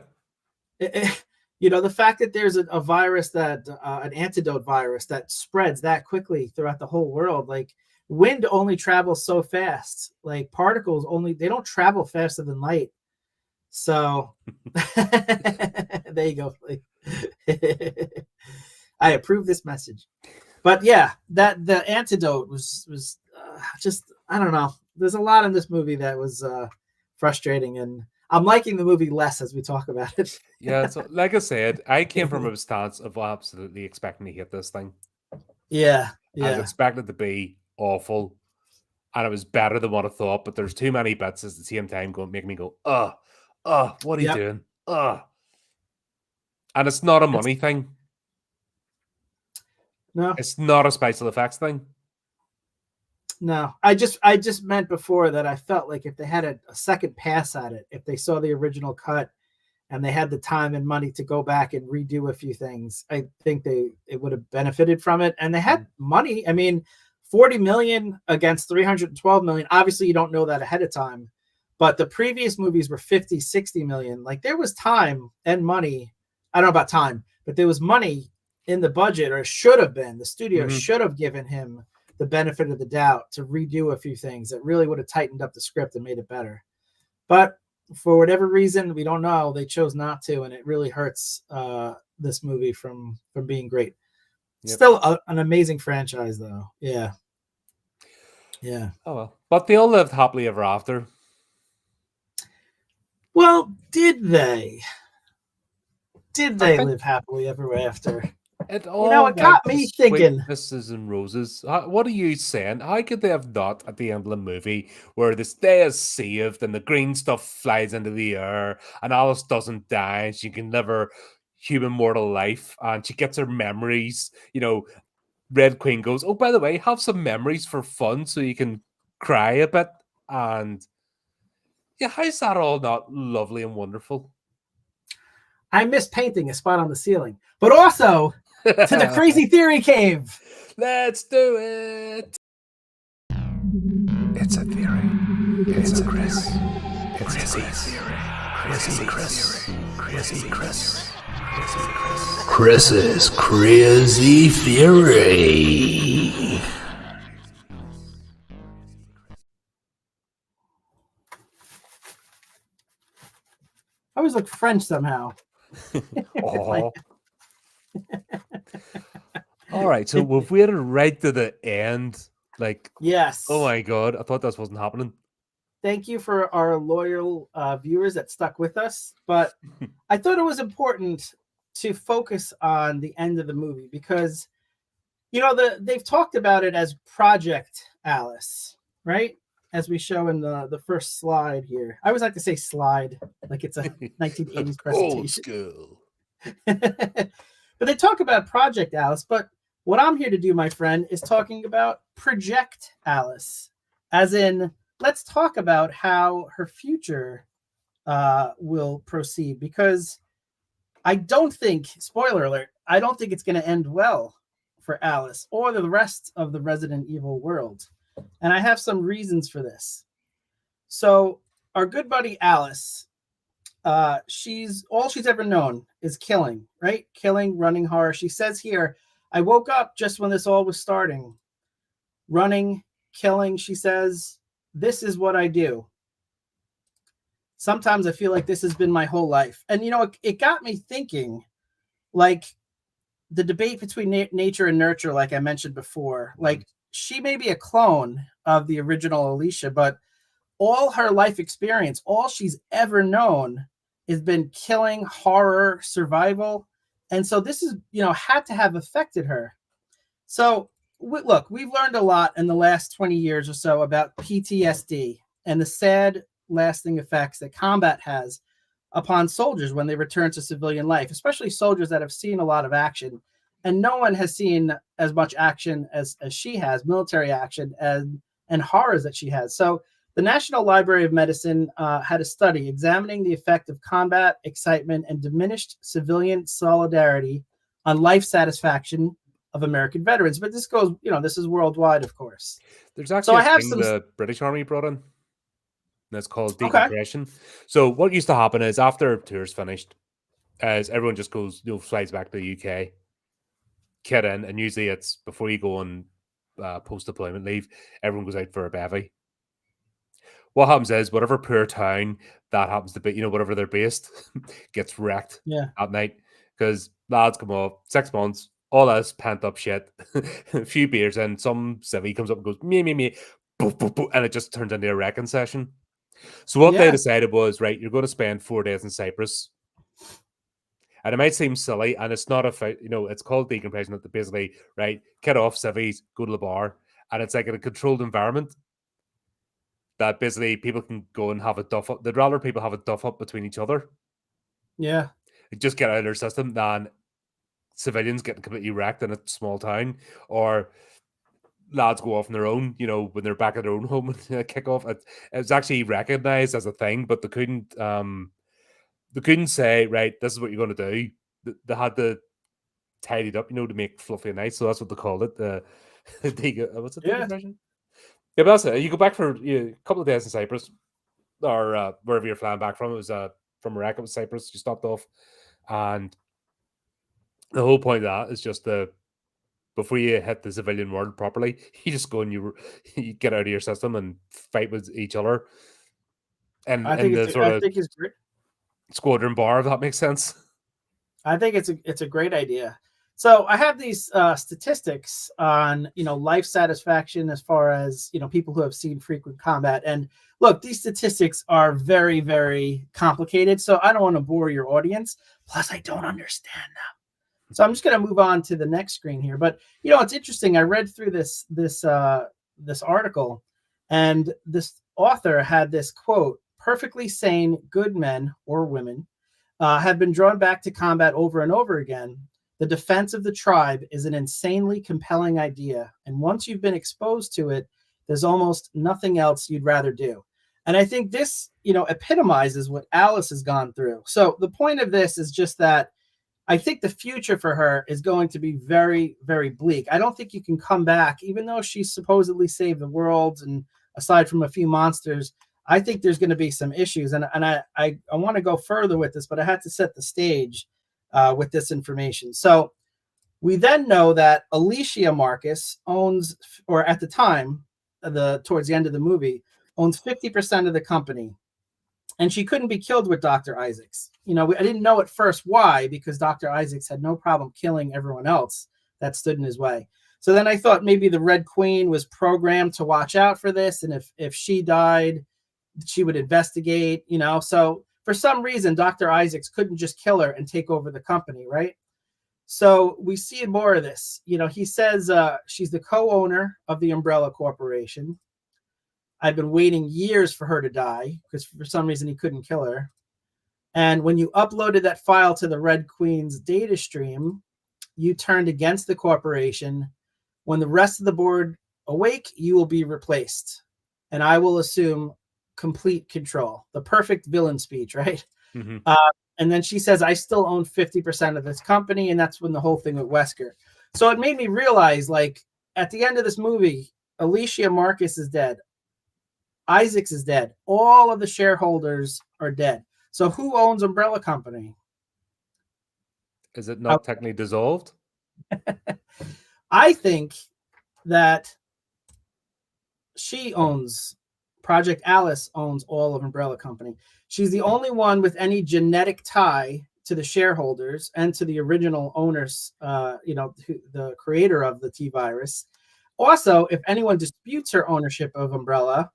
The fact that there's a virus that an antidote virus that spreads that quickly throughout the whole world, like wind only travels so fast, like particles they don't travel faster than light. So there you go. I approve this message. But yeah, that the antidote was just, I don't know. There's a lot in this movie that was frustrating, and I'm liking the movie less as we talk about it. Yeah, so like I said, I came from a stance of absolutely expecting to hate this thing. Yeah. I was expecting it to be awful, and it was better than what I thought, but there's too many bits at the same time make me go, what are you doing? And it's not a money thing. No. It's not a special effects thing. No, I just meant before that I felt like if they had a second pass at it, if they saw the original cut and they had the time and money to go back and redo a few things, I think it would have benefited from it. And they had money. I mean, 40 million against 312 million. Obviously, you don't know that ahead of time, but the previous movies were 50, 60 million. Like there was time and money. I don't know about time, but there was money in the budget, or should have been. The studio should have given him the benefit of the doubt to redo a few things that really would have tightened up the script and made it better. But for whatever reason, we don't know, they chose not to, and it really hurts this movie from being great. Yep. Still an amazing franchise, though. Yeah. Oh well, but they all lived happily ever after. Well, did they? Did they live happily ever after? It got me thinking. Sweetnesses and roses. What are you saying? How could they have not at the end of the movie where this day is saved and the green stuff flies into the air and Alice doesn't die and she can live her human mortal life and she gets her memories? Red Queen goes, oh, by the way, have some memories for fun so you can cry a bit. And yeah, how's that all not lovely and wonderful? I miss painting a spot on the ceiling, but also to the Crazy Theory Cave. Let's do it. It's a theory. It's a Chris. It's a theory. Crazy Chris. Crazy Chris. Chris's Crazy Theory. I always look French somehow. Oh. All right, so we've waited right to the end. Yes. Oh my God, I thought this wasn't happening. Thank you for our loyal viewers that stuck with us. But I thought it was important to focus on the end of the movie because, they've talked about it as Project Alice, right? As we show in the first slide here. I always like to say slide, like it's a 1980s presentation. Old school. But they talk about Project Alice, but what I'm here to do, my friend, is talking about Project Alice. As in, let's talk about how her future will proceed, because I don't think, spoiler alert, I don't think it's going to end well for Alice or the rest of the Resident Evil world. And I have some reasons for this. So our good buddy Alice, all she's ever known is killing, right? Killing, running horror. She says here, I woke up just when this all was starting. Running, killing, she says, this is what I do. Sometimes I feel like this has been my whole life. And, it got me thinking, like, the debate between nature and nurture, like I mentioned before, like, she may be a clone of the original Alicia, but all her life experience, all she's ever known has been killing, horror, survival. And so this is, had to have affected her. So look, we've learned a lot in the last 20 years or so about PTSD and the sad lasting effects that combat has upon soldiers when they return to civilian life, especially soldiers that have seen a lot of action. And no one has seen as much action as she has, military action and horrors that she has. So the National Library of Medicine had a study examining the effect of combat, excitement, and diminished civilian solidarity on life satisfaction of American veterans. But this goes, this is worldwide, of course. There's So actually I a have thing some. the British Army brought in that's called Okay. decompression. So what used to happen is after tours finished, as everyone just goes, flies back to the UK, kit in, and usually it's before you go on post deployment leave, everyone goes out for a bevy. What happens is whatever poor town that happens to be, whatever they're based, gets wrecked Yeah. at night because lads come off 6 months, all this pent up shit, a few beers, and some civvy comes up and goes me, boof, boof, boof, and it just turns into a wrecking session. So what they Yeah. decided was, right, you're going to spend 4 days in Cyprus. And it might seem silly, and it's not it's called decompression. That basically, right, get off civvies, go to the bar, and it's like in a controlled environment that basically people can go and have a duff up. They'd rather people have a duff up between each other, Yeah. just get out of their system, than civilians getting completely wrecked in a small town, or lads go off on their own, when they're back at their own home and kick off. It's actually recognized as a thing, but they couldn't say, right, this is what you're going to do. They had to tidy it up, to make fluffy and nice. So that's what they called it. What's it? Yeah. Decompression? Yeah, but that's it. You go back for a couple of days in Cyprus, or wherever you're flying back from. It was from Iraq. It was Cyprus. You stopped off, and the whole point of that is just before you hit the civilian world properly, you just go and you get out of your system and fight with each other, and I in think the sort of it's great. squadron bar, if that makes sense. I think it's a great idea. So I have these statistics on life satisfaction as far as people who have seen frequent combat. And look, these statistics are very, very complicated. So I don't want to bore your audience. Plus, I don't understand them. So I'm just going to move on to the next screen here. But it's interesting. I read through this article, and this author had this quote: "Perfectly sane, good men or women have been drawn back to combat over and over again. The defense of the tribe is an insanely compelling idea, and once you've been exposed to it, there's almost nothing else you'd rather do." And I think this, epitomizes what Alice has gone through. So the point of this is just that I think the future for her is going to be very, very bleak. I don't think you can come back, even though she supposedly saved the world, and aside from a few monsters, I think there's going to be some issues. And I want to go further with this, but I had to set the stage with this information. So we then know that Alicia Marcus owns, or at the time, towards the end of the movie, owns 50% of the company. And she couldn't be killed with Dr. Isaacs. I didn't know at first why, because Dr. Isaacs had no problem killing everyone else that stood in his way. So then I thought maybe the Red Queen was programmed to watch out for this. And if she died, she would investigate, So for some reason, Dr. Isaacs couldn't just kill her and take over the company, right? So we see more of this. He says she's the co-owner of the Umbrella Corporation. I've been waiting years for her to die because for some reason he couldn't kill her. And when you uploaded that file to the Red Queen's data stream, you turned against the corporation. When the rest of the board awake, you will be replaced. And I will assume complete control. The perfect villain speech, right? Mm-hmm. And then she says, I still own 50% of this company. And that's when the whole thing with Wesker. So it made me realize, at the end of this movie, Alicia Marcus is dead. Isaacs is dead. All of the shareholders are dead. So who owns Umbrella Company? Is it not technically dissolved? I think that she owns, Project Alice owns all of Umbrella Company. She's the only one with any genetic tie to the shareholders and to the original owners, the creator of the T-virus. Also, if anyone disputes her ownership of Umbrella,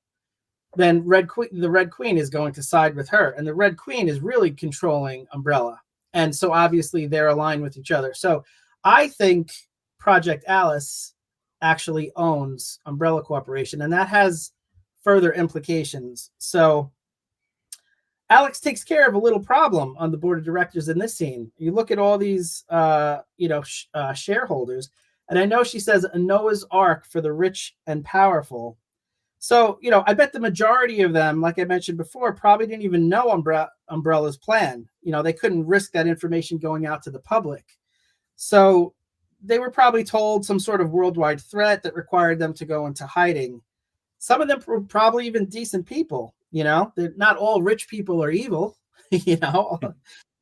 then the Red Queen is going to side with her. And the Red Queen is really controlling Umbrella. And so obviously they're aligned with each other. So I think Project Alice actually owns Umbrella Corporation, and that has further implications. So Alex takes care of a little problem on the board of directors in this scene. You look at all these, shareholders, and I know she says a Noah's Ark for the rich and powerful. So, I bet the majority of them, like I mentioned before, probably didn't even know Umbrella's plan. They couldn't risk that information going out to the public. So they were probably told some sort of worldwide threat that required them to go into hiding. Some of them were probably even decent people, you know. They're not all rich people are evil, you know.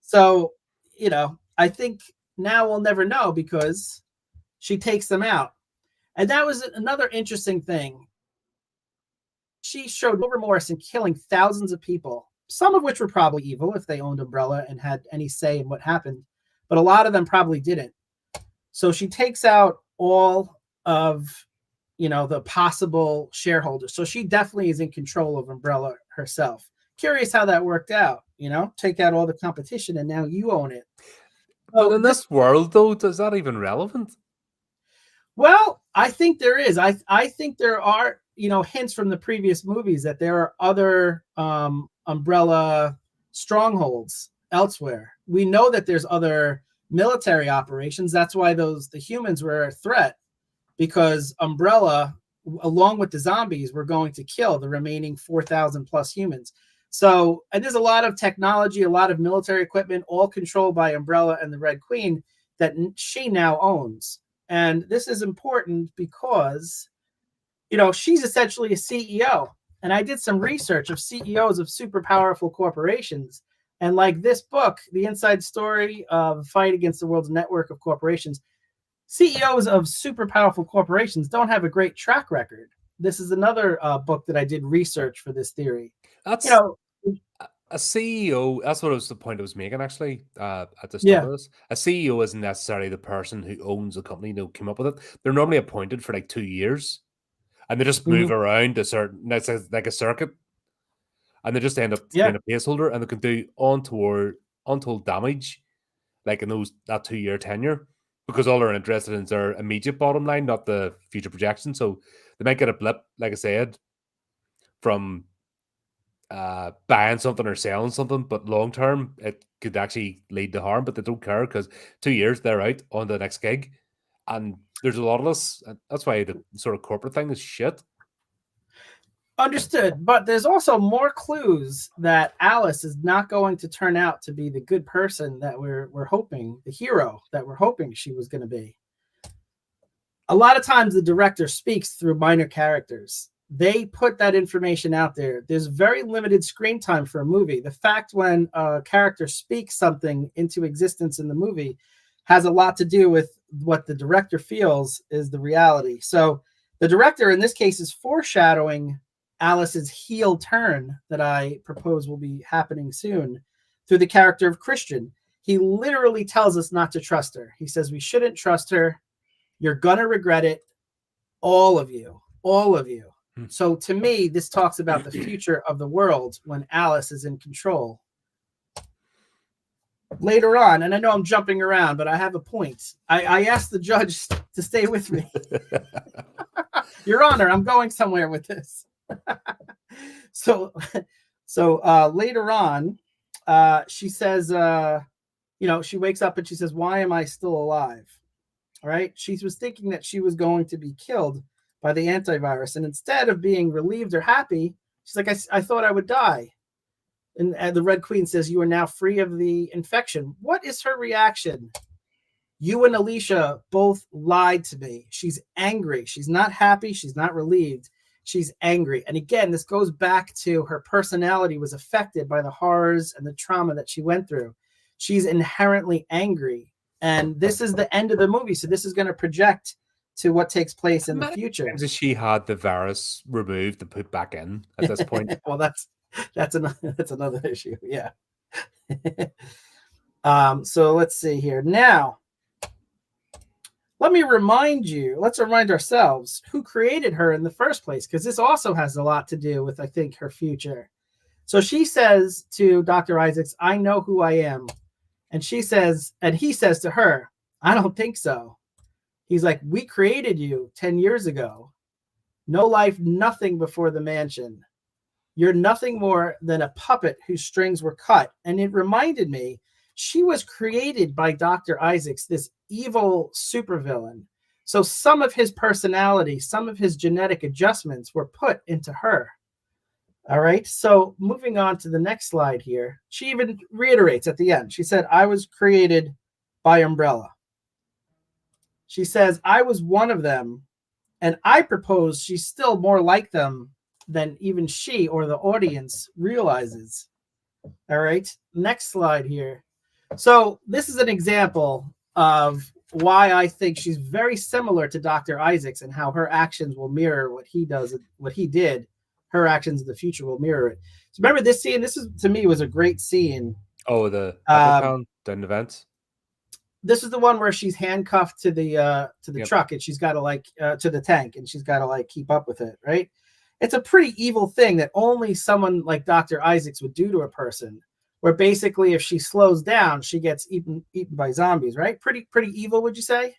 So, you know, I think now we'll never know because she takes them out. And that was another interesting thing. She showed no remorse in killing thousands of people, some of which were probably evil if they owned Umbrella and had any say in what happened, but a lot of them probably didn't. So she takes out all of, you know, the possible shareholders. So she definitely is in control of Umbrella herself. Curious how that worked out, you know, take out all the competition and now you own it. But in this world, though, is that even relevant? Well, I think there is. I think there are, you know, hints from the previous movies that there are other Umbrella strongholds elsewhere. We know that there's other military operations. That's why the humans were a threat, because Umbrella, along with the zombies, were going to kill the remaining 4,000 plus humans. So, and there's a lot of technology, a lot of military equipment, all controlled by Umbrella and the Red Queen that she now owns. And this is important because, you know, she's essentially a CEO. And I did some research of CEOs of super powerful corporations. And like this book, The Inside Story of Fight Against the World's Network of Corporations, CEOs of super powerful corporations don't have a great track record. This is another book that I did research for this theory. That's, you know, a CEO. That's what was the point I was making, actually, at the start of this. A CEO isn't necessarily the person who owns the company, you know, came up with it. They're normally appointed for like 2 years, and they just move around a certain, like a circuit, and they just end up being a placeholder, and they can do untold damage, like in that 2-year tenure, because all they're interested in is their immediate bottom line, not the future projection. So they might get a blip, like I said, from buying something or selling something, but long term it could actually lead to harm. But they don't care because 2 years they're out on the next gig, and there's a lot of this. That's why the sort of corporate thing is shit. Understood, but there's also more clues that Alice is not going to turn out to be the good person that we're hoping, the hero that we're hoping she was going to be. A lot of times the director speaks through minor characters. They put that information out there. There's very limited screen time for a movie. The fact when a character speaks something into existence in the movie has a lot to do with what the director feels is the reality. So the director in this case is foreshadowing Alice's heel turn that I propose will be happening soon through the character of Christian. He literally tells us not to trust her. He says we shouldn't trust her. You're going to regret it. All of you. All of you. So to me, this talks about the future of the world when Alice is in control. Later on, and I know I'm jumping around, but I have a point. I asked the judge to stay with me. Your Honor, I'm going somewhere with this. So later on, she says, you know, she wakes up and she says, "Why am I still alive?" All right. She was thinking that she was going to be killed by the antivirus. And instead of being relieved or happy, she's like, I thought I would die. And the Red Queen says, "You are now free of the infection." What is her reaction? You and Alicia both lied to me. She's angry. She's not happy. She's not relieved. She's angry. And again, this goes back to her personality was affected by the horrors and the trauma that she went through. She's inherently angry. And this is the end of the movie. So this is going to project to what takes place in the future. She had the virus removed and put back in at this point. Well, that's another issue. Yeah. So let's see here. Now, let's remind ourselves who created her in the first place, because this also has a lot to do with, I think, her future. So she says to Dr. Isaacs, "I know who I am." And he says to her, "I don't think so." He's like, "We created you 10 years ago. No life, nothing before the mansion. You're nothing more than a puppet whose strings were cut." And it reminded me, she was created by Dr. Isaacs, this evil supervillain. So some of his personality, some of his genetic adjustments were put into her. All right. So moving on to the next slide here. She even reiterates at the end. She said, "I was created by Umbrella." She says, I was one of them, and I propose she's still more like them than even she or the audience realizes. All right, next slide here. So this is an example of why I think she's very similar to Dr. Isaacs and how her actions will mirror what he does, what he did. Her actions in the future will mirror it. So remember this scene? This is, to me, was a great scene. Oh, the apple pound down the vents. This is the one where she's handcuffed to the Yep. truck, and she's got to like to the tank, and she's got to like keep up with it, right? It's a pretty evil thing that only someone like Dr. Isaacs would do to a person, where basically if she slows down, she gets eaten by zombies, right? Pretty evil, would you say?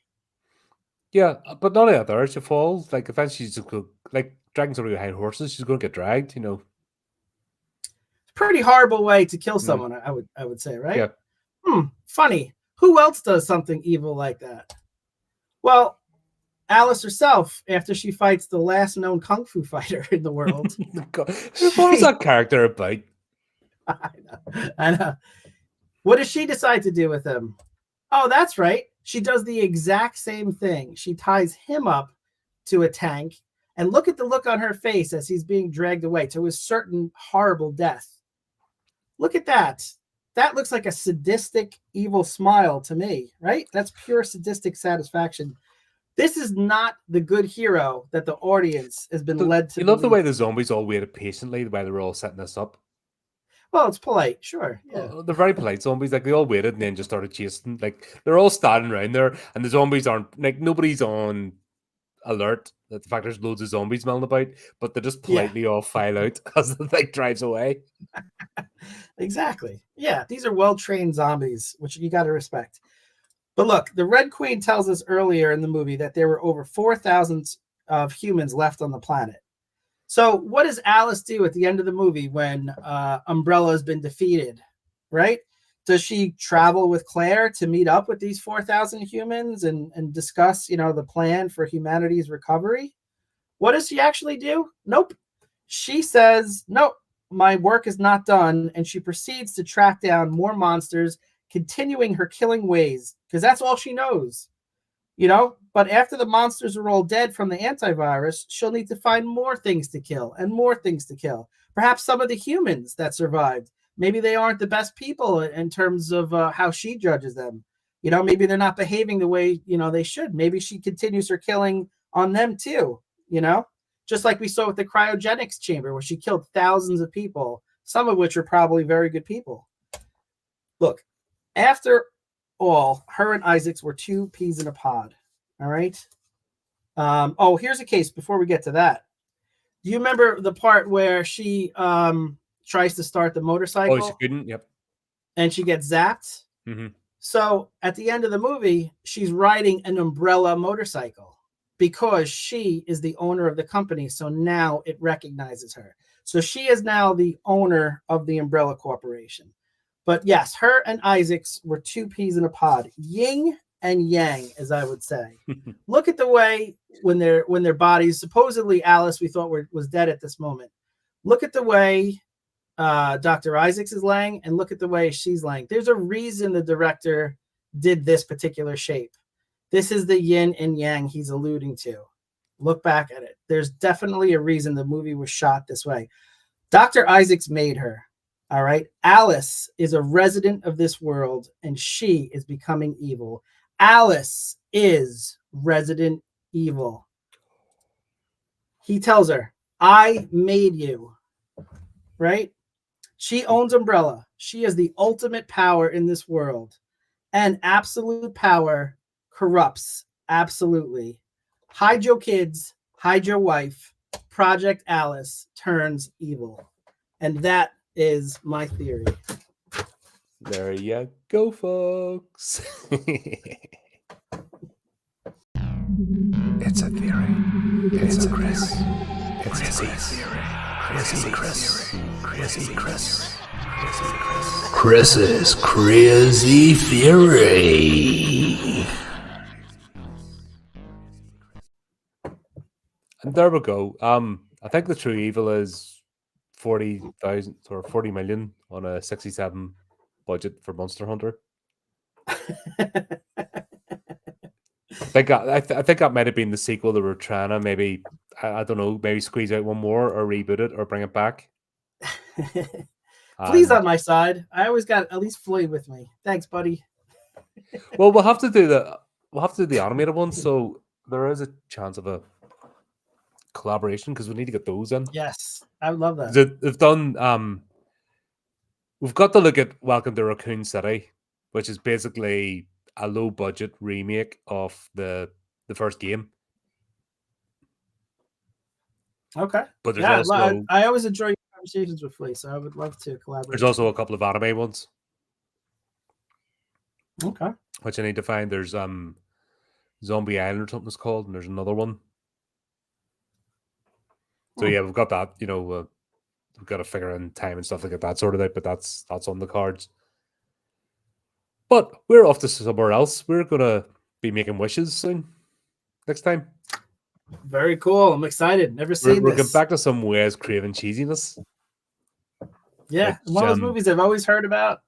Yeah, but not only that, there she falls. Like eventually, she's just like dragging somebody behind horses. She's going to get dragged. You know. Pretty horrible way to kill someone, I would say, right? Yeah. Funny. Who else does something evil like that? Well, Alice herself, after she fights the last known kung fu fighter in the world. God, what was that character about? I know. What does she decide to do with him? Oh, that's right. She does the exact same thing. She ties him up to a tank, and look at the look on her face as he's being dragged away to his certain horrible death. Look at that. That looks like a sadistic, evil smile to me, right? That's pure sadistic satisfaction. This is not the good hero that the audience has been led to. You love the way the zombies all waited patiently while they were all setting this up. Well, it's polite, sure. Yeah. They're very polite zombies. Like they all waited and then just started chasing. Like they're all standing around there, and the zombies aren't like nobody's on alert that the fact there's loads of zombies milling about, but they just politely all file out as the thing drives away. Exactly. Yeah, these are well-trained zombies, which you got to respect. But look, the Red Queen tells us earlier in the movie that there were over 4,000 of humans left on the planet. So what does Alice do at the end of the movie when Umbrella has been defeated, right? Does she travel with Claire to meet up with these 4,000 humans and discuss, the plan for humanity's recovery? What does she actually do? Nope. She says, nope, my work is not done. And she proceeds to track down more monsters, continuing her killing ways, because that's all she knows. But after the monsters are all dead from the antivirus, she'll need to find more things to kill and more things to kill. Perhaps some of the humans that survived, maybe they aren't the best people in terms of how she judges them. Maybe they're not behaving the way, they should. Maybe she continues her killing on them too, just like we saw with the cryogenics chamber where she killed thousands of people, some of which are probably very good people. Look, after all, her and Isaacs were two peas in a pod. All right. Here's a case before we get to that. Do you remember the part where she tries to start the motorcycle? Oh, she couldn't. Yep. And she gets zapped. Mm-hmm. So at the end of the movie, she's riding an Umbrella motorcycle because she is the owner of the company. So now it recognizes her. So she is now the owner of the Umbrella Corporation. But yes, her and Isaacs were two peas in a pod. Yin and yang, as I would say. Look at the way when their bodies, supposedly Alice, we thought was dead at this moment. Look at the way Dr. Isaacs is laying, and look at the way she's laying. There's a reason the director did this particular shape. This is the yin and yang he's alluding to. Look back at it. There's definitely a reason the movie was shot this way. Dr. Isaacs made her. All right. Alice is a resident of this world, and she is becoming evil. Alice is Resident Evil. He tells her, I made you. Right? She owns Umbrella. She is the ultimate power in this world. And absolute power corrupts. Absolutely. Hide your kids. Hide your wife. Project Alice turns evil. And that is my theory. There you go, folks. It's a theory. It's a Chris. It's a theory. Chris. Chris's crazy theory. And there we go. I think the true evil is 40,000 or 40 million on a 67 budget for Monster Hunter. I think that might have been the sequel they were trying to maybe, I don't know, maybe squeeze out one more or reboot it or bring it back. Flea's And on my side. I always got at least Flea with me. Thanks, buddy. well, we'll have to do the animated one, so there is a chance of a collaboration because we need to get those in. Yes, I would love that. They've done. We've got to look at Welcome to Raccoon City, which is basically a low budget remake of the first game. Okay. But there's Yeah, also I always enjoy conversations with Flea, so I would love to collaborate. there's also a couple of anime ones Okay. which I need to find. There's Zombie Island or something it's called, and there's another one. So yeah, we've got that. You know, we've got to figure in time and stuff like that sorted out. But that's on the cards. But we're off to somewhere else. We're gonna be making wishes soon. Next time, Very cool. I'm excited. Never seen we're this. getting back to some Wes Craven cheesiness. Yeah, which, one of those movies I've always heard about.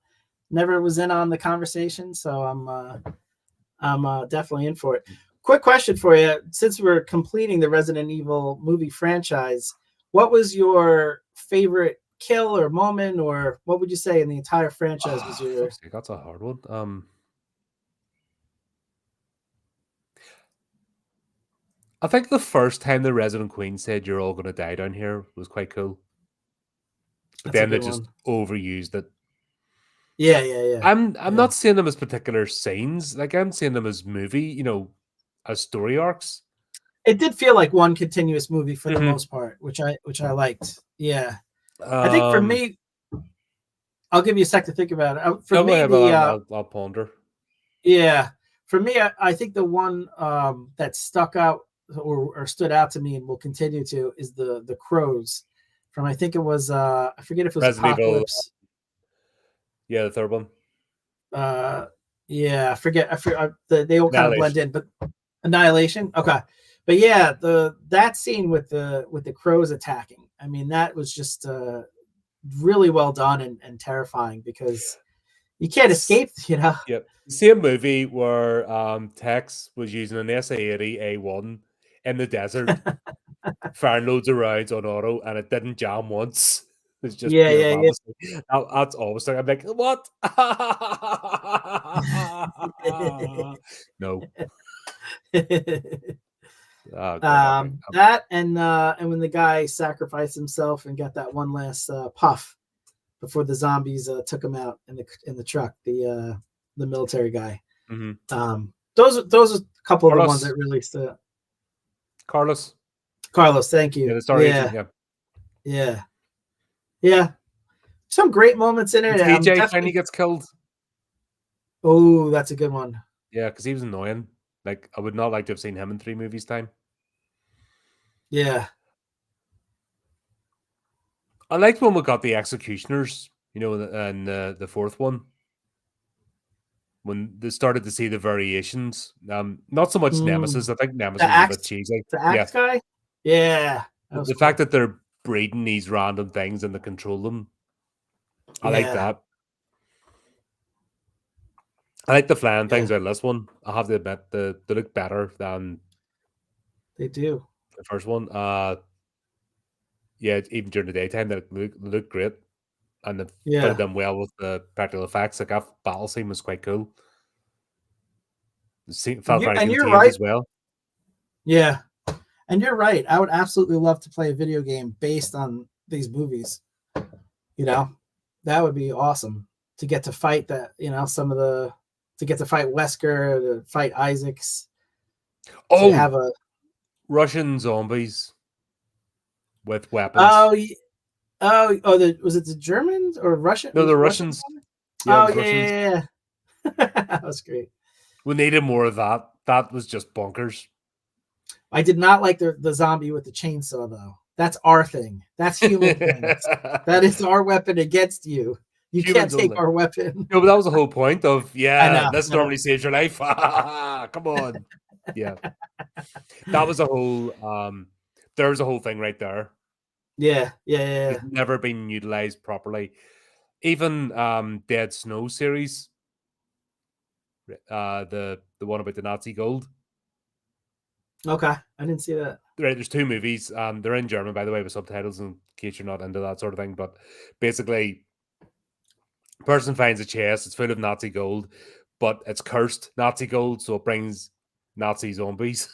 Never was in on the conversation, so I'm definitely in for it. Quick question for you: since we're completing the Resident Evil movie franchise, what was your favorite kill or moment, or what would you say in the entire franchise was your? That's a hard one. I think the first time the Resident Queen said "You're all going to die down here" was quite cool. But then they just overused it. Yeah. I'm not seeing them as particular scenes. Like I'm seeing them as movie, you know, as story arcs. It did feel like one continuous movie for the most part, which I liked. Yeah, I think for me, I'll give you a sec to think about it. For me, I'll ponder. Yeah, for me, I think the one that stuck out or stood out to me and will continue to is the crows from, I think it was I forget if it was Resident Apocalypse. Yeah, the third one. Yeah, I forget. They all kind of blend in, but Annihilation. Okay, but yeah, that scene with the crows attacking. I mean, that was just really well done and terrifying because you can't escape. You know. Yep. Same movie where Tex was using an SA-80 A1 in the desert, firing loads of rounds on auto, and it didn't jam once. It's just pure fantasy. That's always like, I'm like, what? No. That and when the guy sacrificed himself and got that one last puff before the zombies took him out in the truck, the military guy. Mm-hmm. Those are a couple of the ones that really stood. Carlos, thank you. Yeah, the Star Agent, yeah. Some great moments in it. TJ finally gets killed. Oh, that's a good one. Yeah, because he was annoying. Like, I would not like to have seen him in 3 movies' time. Yeah. I liked when we got the executioners, you know, and the fourth one. When they started to see the variations. Not so much Nemesis. I think Nemesis is a bit cheesy. The axe guy? Yeah. The fact that they're breeding these random things and they control them. I like that. I like the flying things out of this one. I have to admit, they look better than they do. The first one. Yeah, even during the daytime, they look great. And they fitted them well with the practical effects. Like, that battle scene was quite cool. Felt very contained as well. Yeah. And you're right. I would absolutely love to play a video game based on these movies. You know, that would be awesome to get to fight that, you know, to get to fight Wesker, to fight Isaacs. Oh, have a Russian zombies with weapons. Was it the Germans or Russian? No, the Russians. Yeah. That was great. We needed more of that. That was just bonkers. I did not like the zombie with the chainsaw, though. That's our thing. That's human things. That is our weapon against you. You can't take our weapon. No, but that was the whole point of, this normally saves your life. Come on. Yeah. That was a whole, there was a whole thing right there. Yeah. It's never been utilized properly. Even Dead Snow series, the one about the Nazi gold. Okay, I didn't see that. Right, there's two movies. They're in German, by the way, with subtitles in case you're not into that sort of thing. But basically, person finds a chest. It's full of Nazi gold, but it's cursed Nazi gold, so it brings Nazi zombies.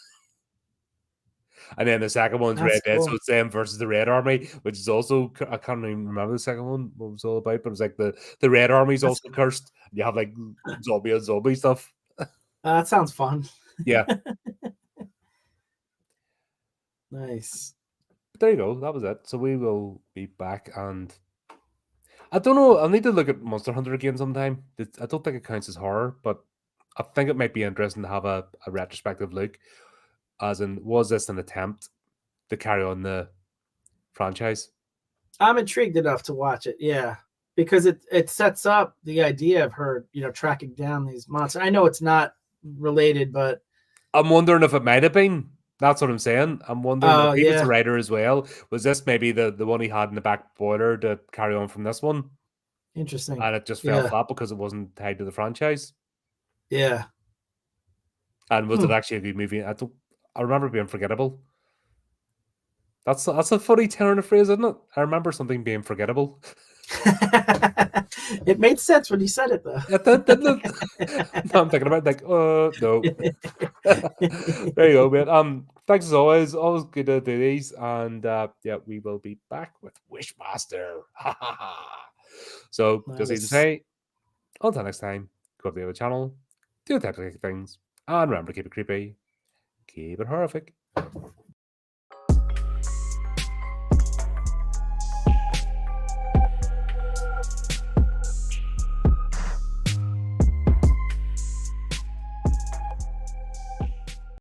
And then the second one's That's Red Dead, so cool. it's them versus the Red Army, which is also I can't even remember the second one what it was all about, but it was like the Red Army is That's- also cursed. You have like zombie and zombie stuff. That sounds fun. Yeah, Nice. but there you go. That was it. So we will be back, and I don't know. I'll need to look at Monster Hunter again sometime. I don't think it counts as horror, but I think it might be interesting to have a retrospective look. As in, was this an attempt to carry on the franchise? I'm intrigued enough to watch it. Yeah, because it sets up the idea of her, tracking down these monsters. I know it's not related, but I'm wondering if it might have been. That's what I'm saying. I'm wondering if he was the yeah, writer as well. Was this maybe the one he had in the back boiler to carry on from this one? interesting. And it just fell Yeah, flat because it wasn't tied to the franchise? yeah. And was it actually a good movie? I remember it being forgettable. That's a funny turn of phrase, isn't it? I remember something being forgettable. It made sense when you said it, though. It did, didn't it? Now I'm thinking about it, like, no. There you go, man. Thanks as always. Always good to do these. And yeah, we will be back with Wishmaster. So just need to Nice. say, until next time, go to the other channel, do the type of things, and remember to keep it creepy, keep it horrific.